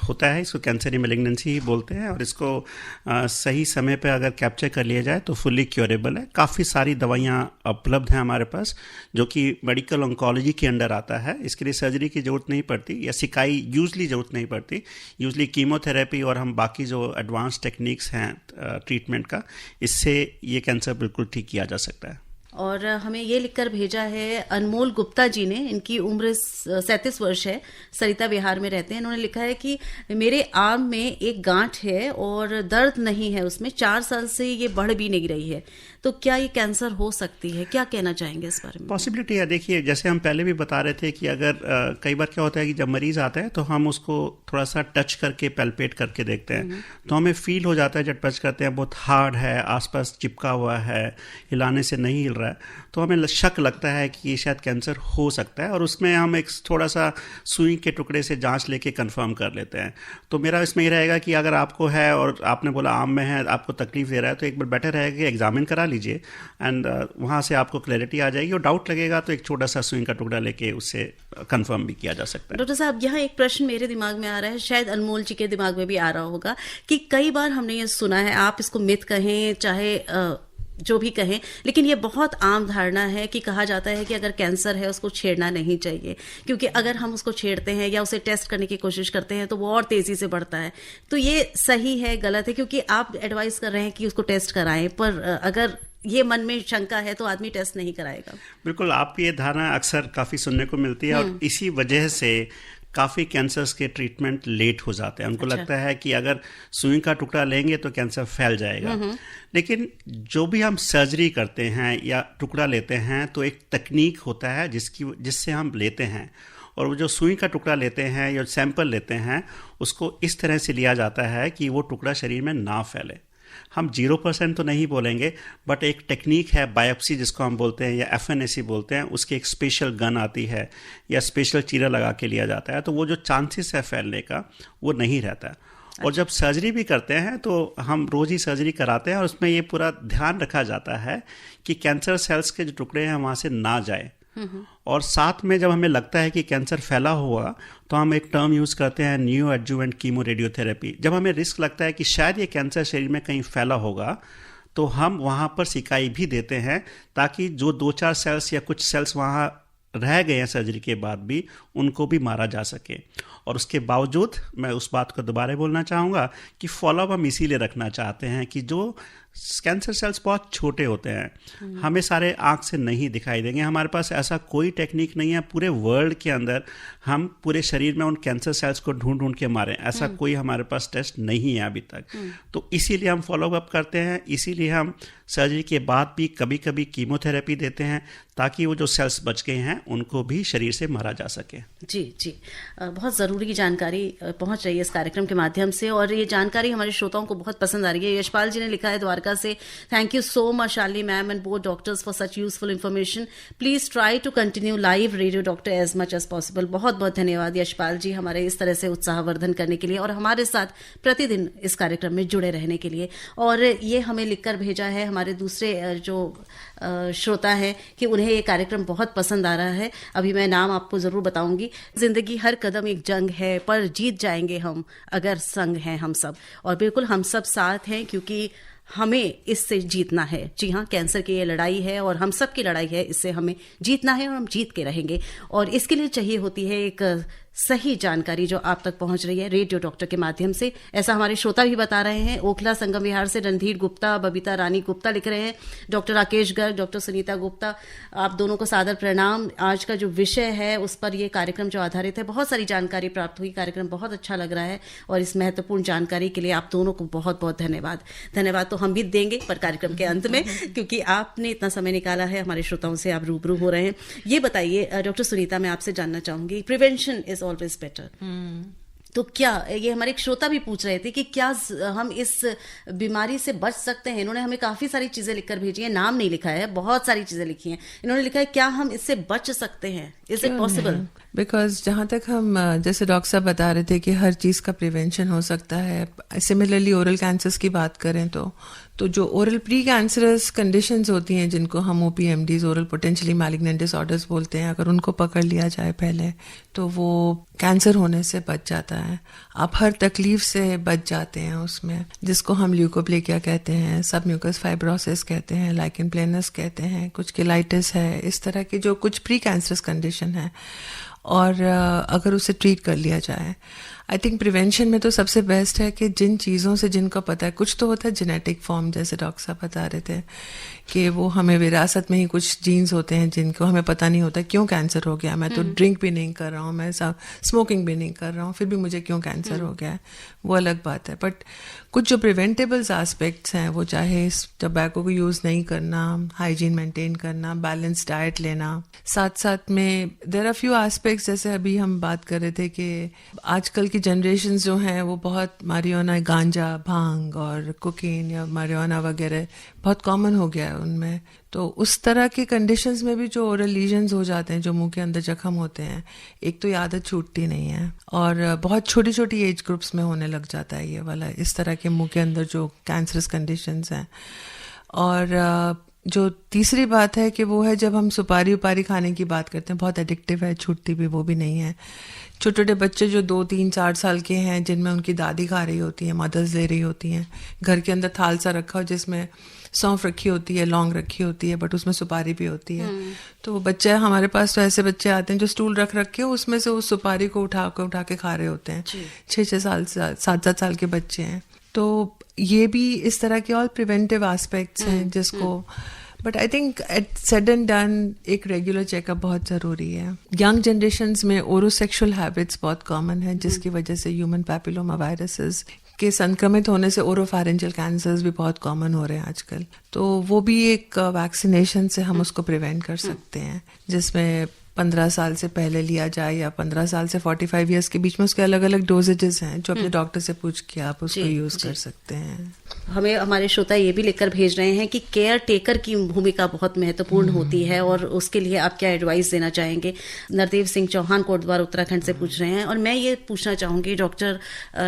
होता है, इसको कैंसरी मैलिग्नेंसी ही बोलते हैं, और इसको सही समय पे अगर कैप्चर कर लिया जाए तो फुल्ली क्योरेबल है। काफ़ी सारी दवाइयाँ उपलब्ध हैं हमारे पास जो कि मेडिकल ऑन्कोलॉजी के अंडर आता है। इसके लिए सर्जरी की ज़रूरत नहीं पड़ती या सिकाई यूजली ज़रूरत नहीं पड़ती। यूजली कीमोथेरेपी और हम बाकी जो एडवांस टेक्निक्स हैं ट्रीटमेंट का, इससे ये कैंसर बिल्कुल ठीक किया जा सकता है। और हमें ये लिखकर भेजा है अनमोल गुप्ता जी ने, इनकी उम्र 37 वर्ष है, सरिता विहार में रहते हैं। इन्होंने लिखा है कि मेरे आर्म में एक गांठ है और दर्द नहीं है उसमें, 4 साल से ये बढ़ भी नहीं रही है, तो क्या ये कैंसर हो सकती है? क्या कहना चाहेंगे इस बारे में? पॉसिबिलिटी है। देखिए, जैसे हम पहले भी बता रहे थे कि अगर कई बार क्या होता है कि जब मरीज आता है तो हम उसको थोड़ा सा टच करके पैल्पेट करके देखते हैं, तो हमें फील हो जाता है जब टच करते हैं बहुत हार्ड है, आसपास चिपका हुआ है, हिलाने से नहीं हिल रहा है, तो हमें शक लगता है कि ये शायद कैंसर हो सकता है, और उसमें हम एक थोड़ा सा सुई के टुकड़े से जांच लेके कंफर्म कर लेते हैं। तो मेरा इसमें ये रहेगा कि अगर आपको है और आपने बोला आम में है, आपको तकलीफ दे रहा है, तो एक बार बेटर रहेगा कि एग्जामिन करा लीजिए, एंड वहाँ से आपको क्लैरिटी आ जाएगी, और डाउट लगेगा तो एक छोटा सा सुई का टुकड़ा लेके उससे कंफर्म भी किया जा सकता है। डॉक्टर साहब, यहाँ एक प्रश्न मेरे दिमाग में आ रहा है, शायद अनमोल जी के दिमाग में भी आ रहा होगा, कि कई बार हमने ये सुना है, आप इसको मिथ कहें चाहे जो भी कहें, लेकिन ये बहुत आम धारणा है कि कहा जाता है कि अगर कैंसर है उसको छेड़ना नहीं चाहिए, क्योंकि अगर हम उसको छेड़ते हैं या उसे टेस्ट करने की कोशिश करते हैं तो वो और तेजी से बढ़ता है। तो ये सही है, गलत है? क्योंकि आप एडवाइस कर रहे हैं कि उसको टेस्ट कराएं, पर अगर ये मन में शंका है तो आदमी टेस्ट नहीं कराएगा। बिल्कुल, आपकी ये धारणा अक्सर काफ़ी सुनने को मिलती है, और इसी वजह से काफ़ी कैंसर्स के ट्रीटमेंट लेट हो जाते हैं। उनको लगता है कि अगर सुई का टुकड़ा लेंगे तो कैंसर फैल जाएगा, लेकिन जो भी हम सर्जरी करते हैं या टुकड़ा लेते हैं तो एक तकनीक होता है जिससे हम लेते हैं, और वो जो सुई का टुकड़ा लेते हैं या सैंपल लेते हैं उसको इस तरह से लिया जाता है कि वो टुकड़ा शरीर में ना फैले। हम 0% तो नहीं बोलेंगे, बट एक टेक्निक है बायोप्सी जिसको हम बोलते हैं या FNAC बोलते हैं, उसकी एक स्पेशल गन आती है या स्पेशल चीरा लगा के लिया जाता है, तो वो जो चांसेस है फैलने का वो नहीं रहता है। और जब सर्जरी भी करते हैं तो हम रोज़ ही सर्जरी कराते हैं, और उसमें ये पूरा ध्यान रखा जाता है कि कैंसर सेल्स के जो टुकड़े हैं वहाँ से ना जाए, और साथ में जब हमें लगता है कि कैंसर फैला हुआ तो हम एक टर्म यूज़ करते हैं न्यू एडजुवेंट कीमो रेडियोथेरेपी। जब हमें रिस्क लगता है कि शायद ये कैंसर शरीर में कहीं फैला होगा तो हम वहाँ पर सिकाई भी देते हैं, ताकि जो 2-4 सेल्स या कुछ सेल्स वहाँ रह गए हैं सर्जरी के बाद भी, उनको भी मारा जा सके। और उसके बावजूद मैं उस बात को दोबारा बोलना चाहूँगा कि फॉलोअप हम इसीलिए रखना चाहते हैं कि जो कैंसर सेल्स बहुत छोटे होते हैं, हमें सारे आँख से नहीं दिखाई देंगे। हमारे पास ऐसा कोई टेक्निक नहीं है पूरे वर्ल्ड के अंदर हम पूरे शरीर में उन कैंसर सेल्स को ढूंढ ढूंढ के मारें, ऐसा कोई हमारे पास टेस्ट नहीं है अभी तक। तो इसीलिए हम फॉलोअप करते हैं, इसीलिए हम सर्जरी के बाद भी कभी कभी कीमोथेरेपी देते हैं, ताकि वो जो सेल्स बच गए हैं उनको भी शरीर से मारा जा सके। जी जी, बहुत ज़रूरी जानकारी पहुंच रही है इस कार्यक्रम के माध्यम से, और ये जानकारी हमारे श्रोताओं को बहुत पसंद आ रही है। यशपाल जी ने लिखा है द्वारका से, thank you so much Shalini ma'am and both doctors for such useful information. Please try to continue live radio doctor as much as possible. बहुत बहुत धन्यवाद यशपाल जी, हमारे इस तरह से उत्साहवर्धन करने के लिए और हमारे साथ प्रतिदिन इस कार्यक्रम में जुड़े रहने के लिए। और ये हमें लिखकर भेजा है हमारे दूसरे जो श्रोता है कि उन्हें ये कार्यक्रम बहुत पसंद आ रहा है। अभी मैं नाम आपको जरूर बताऊंगी। जिंदगी हर कदम एक जंग है, पर जीत जाएंगे हम अगर संग हैं हम सब। और बिल्कुल हम सब साथ हैं, क्योंकि हमें इससे जीतना है। जी हाँ, कैंसर की ये लड़ाई है और हम सब की लड़ाई है, इससे हमें जीतना है और हम जीत के रहेंगे। और इसके लिए चाहिए होती है एक सही जानकारी जो आप तक पहुंच रही है रेडियो डॉक्टर के माध्यम से। ऐसा हमारे श्रोता भी बता रहे हैं। ओखला संगम विहार से रणधीर गुप्ता, बबीता रानी गुप्ता लिख रहे हैं, डॉक्टर राकेश गर्ग, डॉक्टर सुनीता गुप्ता, आप दोनों को सादर प्रणाम। आज का जो विषय है उस पर ये कार्यक्रम जो आधारित है, बहुत सारी जानकारी प्राप्त हुई, कार्यक्रम बहुत अच्छा लग रहा है, और इस महत्वपूर्ण जानकारी के लिए आप दोनों को बहुत बहुत धन्यवाद। धन्यवाद तो हम भी देंगे, पर कार्यक्रम के अंत में, क्योंकि आपने इतना समय निकाला है, हमारे श्रोताओं से आप रूबरू हो रहे हैं। ये बताइए डॉक्टर सुनीता, मैं आपसे जानना चाहूंगी, प्रिवेंशन इज ऑलवेज बेटर। तो क्या ये हमारे एक श्रोता भी पूछ रहे थे कि क्या हम इस बीमारी से बच सकते हैं? इन्होंने हमें काफी सारी चीजें लिखकर भेजी हैं, नाम नहीं लिखा है, बहुत सारी चीजें लिखी हैं। इन्होंने लिखा है क्या हम इससे बच सकते हैं, इज इट पॉसिबल? बिकॉज जहाँ तक हम जैसे डॉक्टर साहब बता रहे थे कि हर चीज़ का प्रिवेंशन हो सकता है, सिमिलरली ओरल कैंसर्स की बात करें तो जो ओरल प्री कैंसरस कंडीशंस होती हैं जिनको हम OPMDs oral potentially malignant disorders बोलते हैं, अगर उनको पकड़ लिया जाए पहले तो वो कैंसर होने से बच जाता है। आप हर तकलीफ से बच जाते हैं उसमें, जिसको हम ल्यूकोप्लेकिया कहते हैं, सब म्यूकस फाइब्रोसिस कहते हैं, लाइकन प्लेनस कहते हैं, कुछ किलाइटिस है, इस तरह की जो कुछ प्री कैंसरस कंडीशन है। और अगर उसे ट्रीट कर लिया जाए, आई थिंक प्रिवेंशन में तो सबसे बेस्ट है कि जिन चीज़ों से जिनको पता है, कुछ तो होता है जेनेटिक फॉर्म, जैसे डॉक्टर साहब बता रहे थे कि वो हमें विरासत में ही कुछ जीन्स होते हैं जिनको हमें पता नहीं होता क्यों कैंसर हो गया। मैं तो ड्रिंक भी नहीं कर रहा हूँ, मैं स्मोकिंग भी नहीं कर रहा हूँ, फिर भी मुझे क्यों कैंसर हो गया है, वो अलग बात है। बट कुछ जो प्रिवेंटेबल्स एस्पेक्ट्स हैं, वो चाहे टबैको को यूज़ नहीं करना, हाइजीन मेंटेन करना, बैलेंस डाइट लेना, साथ साथ में देयर आर फ्यू एस्पेक्ट्स, जैसे अभी हम बात कर रहे थे कि आजकल की जनरेशन्स जो हैं वो बहुत मारिजुआना, गांजा, भांग और कोकीन या मारिजुआना वगैरह बहुत कॉमन हो गया है उनमें। तो उस तरह के कंडीशंस में भी जो ओरल लीजन्स हो जाते हैं, जो मुंह के अंदर जख्म होते हैं, एक तो ये आदत छूटती नहीं है और बहुत छोटी छोटी एज ग्रुप्स में होने लग जाता है ये वाला, इस तरह के मुंह के अंदर जो कैंसरस कंडीशंस हैं। और जो तीसरी बात है कि वो है जब हम सुपारी उपारी खाने की बात करते हैं, बहुत एडिक्टिव है, छूटती भी वो भी नहीं है। छोटे छोटे बच्चे जो 2, 3, 4 साल के हैं, जिनमें उनकी दादी खा रही होती हैं, मदर्स ले रही होती हैं, घर के अंदर थाल सा रखा हो जिसमें सौंफ रखी होती है, लौंग रखी होती है, बट उसमें सुपारी भी होती है। तो वो बच्चे, हमारे पास तो ऐसे बच्चे आते हैं जो स्टूल रख के उसमें से उस सुपारी को उठा के खा रहे होते हैं। 6-6 साल, 7-7 साल के बच्चे हैं। तो ये भी इस तरह के और प्रिवेंटिव एस्पेक्ट्स हैं जिसको, but I think at said and done एक रेगुलर चेकअप बहुत ज़रूरी है। यंग जनरेशन्स में ओरोसेक्सुअल हैबिट्स बहुत कॉमन है, जिसकी वजह से ह्यूमन पैपिलोमा वायरसेस के संक्रमित होने से ओरोफैरिंजियल कैंसर्स भी बहुत कॉमन हो रहे हैं आजकल। तो वो भी एक वैक्सीनेशन से हम उसको प्रिवेंट कर सकते हैं, जिसमें 15 साल से पहले लिया जाए या 15 साल से 45 ईयर्स के बीच में उसके अलग अलग डोजेजेस हैं, जो अपने डॉक्टर से पूछ के आप उसको यूज कर सकते हैं। हमें हमारे श्रोता ये भी लिखकर भेज रहे हैं कि केयर टेकर की भूमिका बहुत महत्वपूर्ण होती है, और उसके लिए आप क्या एडवाइस देना चाहेंगे? नरदेव सिंह चौहान कोटद्वार उत्तराखंड से पूछ रहे हैं। और मैं ये पूछना चाहूंगी डॉक्टर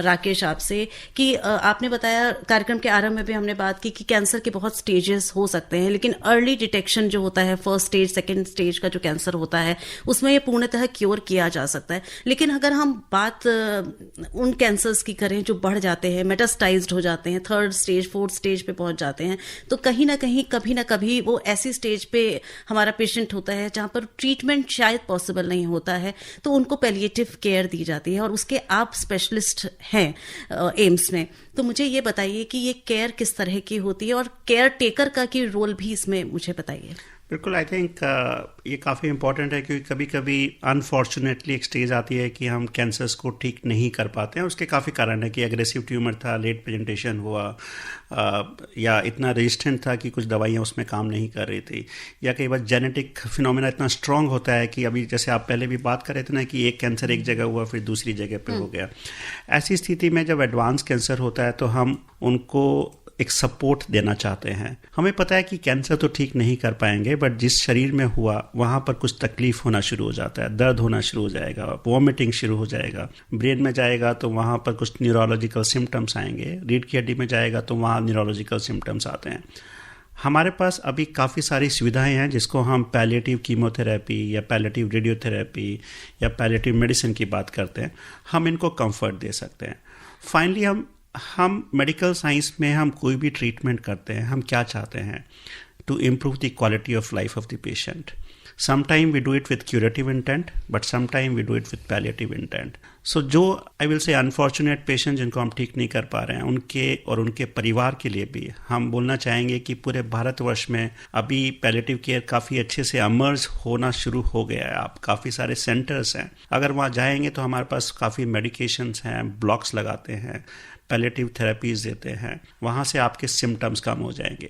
राकेश आपसे कि आपने बताया, कार्यक्रम के आरंभ में भी हमने बात की कि कैंसर के बहुत स्टेजेस हो सकते हैं, लेकिन अर्ली डिटेक्शन जो होता है, फर्स्ट स्टेज, सेकेंड स्टेज का जो कैंसर होता है, उसमें ये पूर्णतः क्योर किया जा सकता है। लेकिन अगर हम बात उन कैंसर्स की करें जो बढ़ जाते हैं, मेटास्टाइज्ड हो जाते हैं, 3rd स्टेज 4th स्टेज पे पहुंच जाते हैं, तो कहीं ना कहीं कभी ना कभी वो ऐसी स्टेज पे हमारा पेशेंट होता है जहां पर ट्रीटमेंट शायद पॉसिबल नहीं होता है, तो उनको पैलिएटिव केयर दी जाती है, और उसके आप स्पेशलिस्ट हैं एम्स में। तो मुझे ये बताइए कि ये केयर किस तरह की होती है, और केयर टेकर का की रोल भी इसमें मुझे बताइए। बिल्कुल, आई थिंक ये काफ़ी इम्पॉर्टेंट है, क्योंकि कभी कभी अनफॉर्चुनेटली एक स्टेज आती है कि हम कैंसर्स को ठीक नहीं कर पाते हैं। उसके काफ़ी कारण है कि एग्रेसिव ट्यूमर था, लेट प्रेजेंटेशन हुआ, या इतना रेजिस्टेंट था कि कुछ दवाइयाँ उसमें काम नहीं कर रही थी, या कई बार जेनेटिक फिनोमेना इतना स्ट्रांग होता है कि अभी जैसे आप पहले भी बात कर रहे थे ना कि एक कैंसर एक जगह हुआ फिर दूसरी जगह पे हो गया। ऐसी स्थिति में जब एडवांस कैंसर होता है तो हम उनको एक सपोर्ट देना चाहते हैं। हमें पता है कि कैंसर तो ठीक नहीं कर पाएंगे, बट जिस शरीर में हुआ वहाँ पर कुछ तकलीफ होना शुरू हो जाता है, दर्द होना शुरू हो जाएगा, वॉमिटिंग शुरू हो जाएगा, ब्रेन में जाएगा तो वहाँ पर कुछ न्यूरोलॉजिकल सिम्टम्स आएंगे, रीढ़ की हड्डी में जाएगा तो वहाँ न्यूरोलॉजिकल सिम्टम्स आते हैं। हमारे पास अभी काफ़ी सारी सुविधाएं हैं जिसको हम पैलिएटिव कीमोथेरेपी या पैलिएटिव रेडियोथेरेपी या पैलिएटिव मेडिसिन की बात करते हैं, हम इनको कंफर्ट दे सकते हैं। फाइनली हम मेडिकल साइंस में हम कोई भी ट्रीटमेंट करते हैं, हम क्या चाहते हैं? To improve the quality of life of the patient. Sometime we do it with curative intent, but sometime we do it with palliative intent. So जो I will say unfortunate patients जिनको हम ठीक नहीं कर पा रहे हैं, उनके और उनके परिवार के लिए भी हम बोलना चाहेंगे कि पूरे भारतवर्ष में अभी पैलिएटिव केयर काफ़ी अच्छे से अमर्ज होना शुरू हो गया है। आप काफ़ी सारे सेंटर्स हैं, अगर वहाँ जाएंगे तो हमारे पास काफ़ी मेडिकेशंस हैं, ब्लॉक्स लगाते हैं, पैलिएटिव थेरेपीज देते हैं, वहाँ से आपके सिम्टम्स कम हो जाएंगे।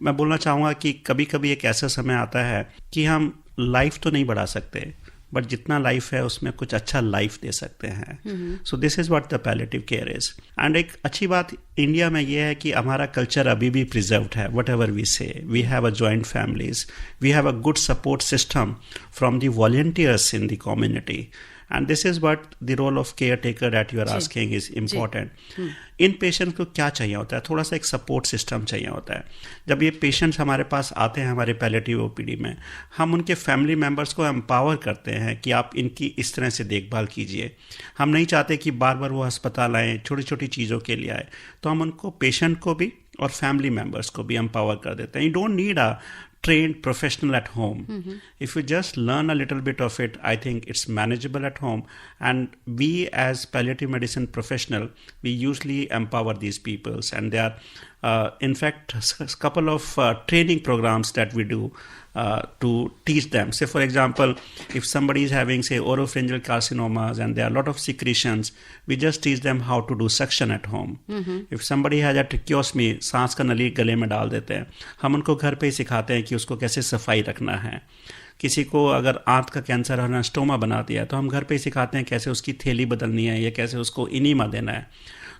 मैं बोलना चाहूँगा कि कभी कभी एक ऐसा समय आता है कि हम लाइफ तो नहीं बढ़ा सकते, बट जितना लाइफ है उसमें कुछ अच्छा लाइफ दे सकते हैं. So this is what the palliative care is. And एक अच्छी बात इंडिया में ये है कि हमारा कल्चर अभी भी प्रिजर्व्ड है. Whatever we say, we have a joint families, we have a good support system from the volunteers in the community. And this is what the role of caretaker that you are asking is important. In patient को क्या चाहिए होता है? थोड़ा सा एक support system चाहिए होता है. जब ये पेशेंट्स हमारे पास आते हैं हमारे पैलिएटिव ओपीडी में, हम उनके फैमिली मेम्बर्स को एम्पावर करते हैं कि आप इनकी इस तरह से देखभाल कीजिए. हम नहीं चाहते कि बार बार वो अस्पताल आएँ, छोटी छोटी चीज़ों के लिए आए. तो हम उनको, पेशेंट को भी और फैमिली मेम्बर्स को भी एम्पावर कर देते हैं. You don't need a trained professional at home. If you just learn a little bit of it, I think it's manageable at home. And we as palliative medicine professional, we usually empower these peoples, and there are in fact a couple of training programs that we do to teach them. Say for example, if somebody is having say oropharyngeal carcinomas and there are a lot of secretions, we just teach them how to do suction at home. If somebody has a tracheostomy, सांस का नली गले में डाल देते हैं, हम उनको घर पे ही सिखाते हैं कि उसको कैसे सफाई रखना है. किसी को अगर आंत का कैंसर है, स्टोमा बना दिया, तो हम घर पे ही सिखाते हैं कैसे उसकी थैली बदलनी है या कैसे उसको इनीमा देना है.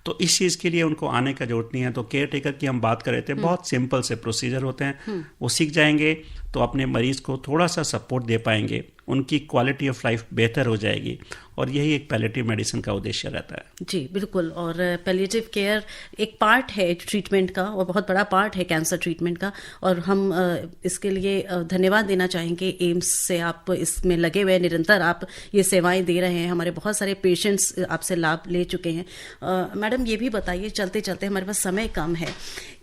तो इस चीज़ के लिए उनको आने का जरूरत नहीं है. तो केयर टेकर की हम बात कर रहे थे, बहुत सिंपल से प्रोसीजर होते हैं. वो सीख जाएंगे तो अपने मरीज को थोड़ा सा सपोर्ट दे पाएंगे, उनकी क्वालिटी ऑफ लाइफ बेहतर हो जाएगी. और यही एक पैलिएटिव मेडिसिन का उद्देश्य रहता है. जी बिल्कुल. और पैलिएटिव केयर एक पार्ट है ट्रीटमेंट का, और बहुत बड़ा पार्ट है कैंसर ट्रीटमेंट का. और हम इसके लिए धन्यवाद देना चाहेंगे. एम्स से आप इसमें लगे हुए, निरंतर आप ये सेवाएं दे रहे हैं. हमारे बहुत सारे पेशेंट्स आपसे लाभ ले चुके हैं. मैडम ये भी बताइए, चलते चलते हमारे पास समय कम है,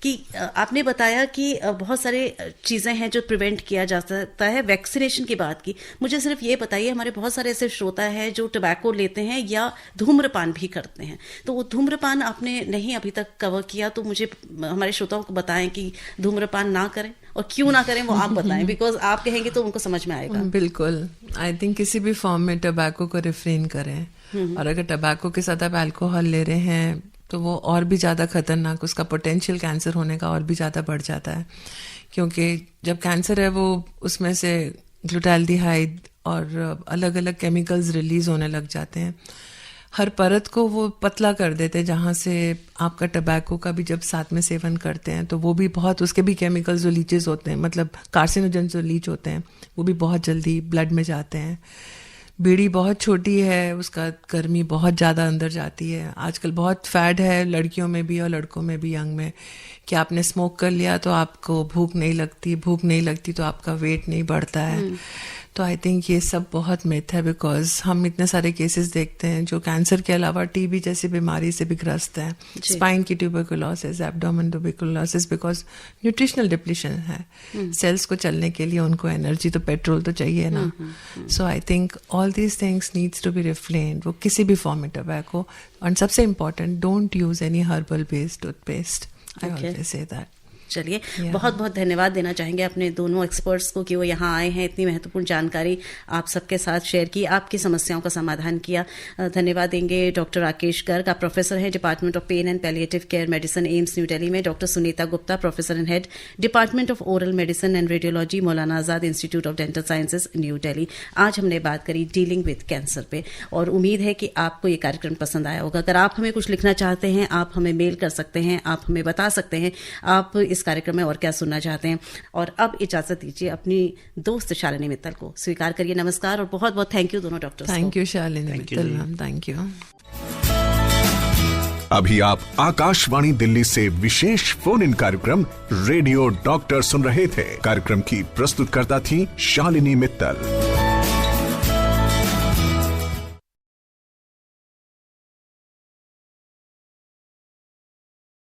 कि आपने बताया कि बहुत सारे चीज़ें हैं जो प्रिवेंट किया जा सकता है. वैक्सीनेशन की बात की. मुझे सिर्फ ये बताइए, हमारे बहुत सारे ऐसे श्रोता हैं जो टबैको लेते हैं या धूम्रपान भी करते हैं. तो वो धूम्रपान आपने नहीं अभी तक कवर किया, तो मुझे हमारे श्रोताओं को बताएं कि धूम्रपान ना करें, और क्यों ना करें वो आप बताएं, बिकॉज आप कहेंगे तो उनको समझ में आएगा. बिल्कुल. आई थिंक किसी भी फॉर्म में टबैको को रिफ्रेन करें. और अगर टबैको के साथ आप अल्कोहल ले रहे हैं तो वो और भी ज़्यादा खतरनाक, उसका पोटेंशियल कैंसर होने का और भी ज़्यादा बढ़ जाता है. क्योंकि जब कैंसर है वो उसमें से ग्लूटाल्डिहाइड और अलग अलग केमिकल्स रिलीज होने लग जाते हैं. हर परत को वो पतला कर देते हैं, जहाँ से आपका टबैको का भी जब साथ में सेवन करते हैं तो वो भी बहुत, उसके भी केमिकल्स जो लीचेस होते हैं, मतलब कार्सिनोजन जो लीच होते हैं, वो भी बहुत जल्दी ब्लड में जाते हैं. बीड़ी बहुत छोटी है, उसका गर्मी बहुत ज़्यादा अंदर जाती है. आजकल बहुत फैड है लड़कियों में भी और लड़कों में भी, यंग में, कि आपने स्मोक कर लिया तो आपको भूख नहीं लगती तो आपका वेट नहीं बढ़ता है. तो आई थिंक ये सब बहुत मिथ है, बिकॉज हम इतने सारे केसेस देखते हैं जो कैंसर के अलावा टीबी जैसी बीमारी से भी ग्रस्त हैं, स्पाइन की tuberculosis, abdomen tuberculosis, because nutritional depletion है. सेल्स को चलने के लिए उनको एनर्जी तो, पेट्रोल तो चाहिए ना. So I think all these things needs to be refrained, वो किसी भी फॉर्म में टबैको. और सबसे important, don't use any herbal based toothpaste. I always say that. चलिए, बहुत बहुत धन्यवाद देना चाहेंगे अपने दोनों एक्सपर्ट्स को कि वो यहाँ आए हैं, इतनी महत्वपूर्ण जानकारी आप सबके साथ शेयर की, आपकी समस्याओं का समाधान किया. धन्यवाद देंगे डॉक्टर राकेश गर्ग, आप प्रोफेसर हैं department of pain and palliative care medicine, AIIMS New Delhi में. Doctor Sunita Gupta, professor and head department of oral medicine and radiology, Maulana Azad institute of dental sciences, New Delhi. आज हमने बात करी डीलिंग विद कैंसर पे, और उम्मीद है कि आपको ये कार्यक्रम पसंद आया होगा. अगर आप हमें कुछ लिखना चाहते हैं, आप हमें मेल कर सकते हैं, आप हमें बता सकते हैं आप इस कार्यक्रम में और क्या सुनना चाहते हैं. और अब इजाजत दीजिए अपनी दोस्त शालिनी मित्तल को. स्वीकार करिए. नमस्कार और बहुत बहुत थैंक यू दोनों doctors. Thank you Shalini Mittal ma'am, thank you. अभी आप आकाशवाणी दिल्ली से विशेष फोन इन कार्यक्रम रेडियो डॉक्टर सुन रहे थे. कार्यक्रम की प्रस्तुतकर्ता थी शालिनी मित्तल.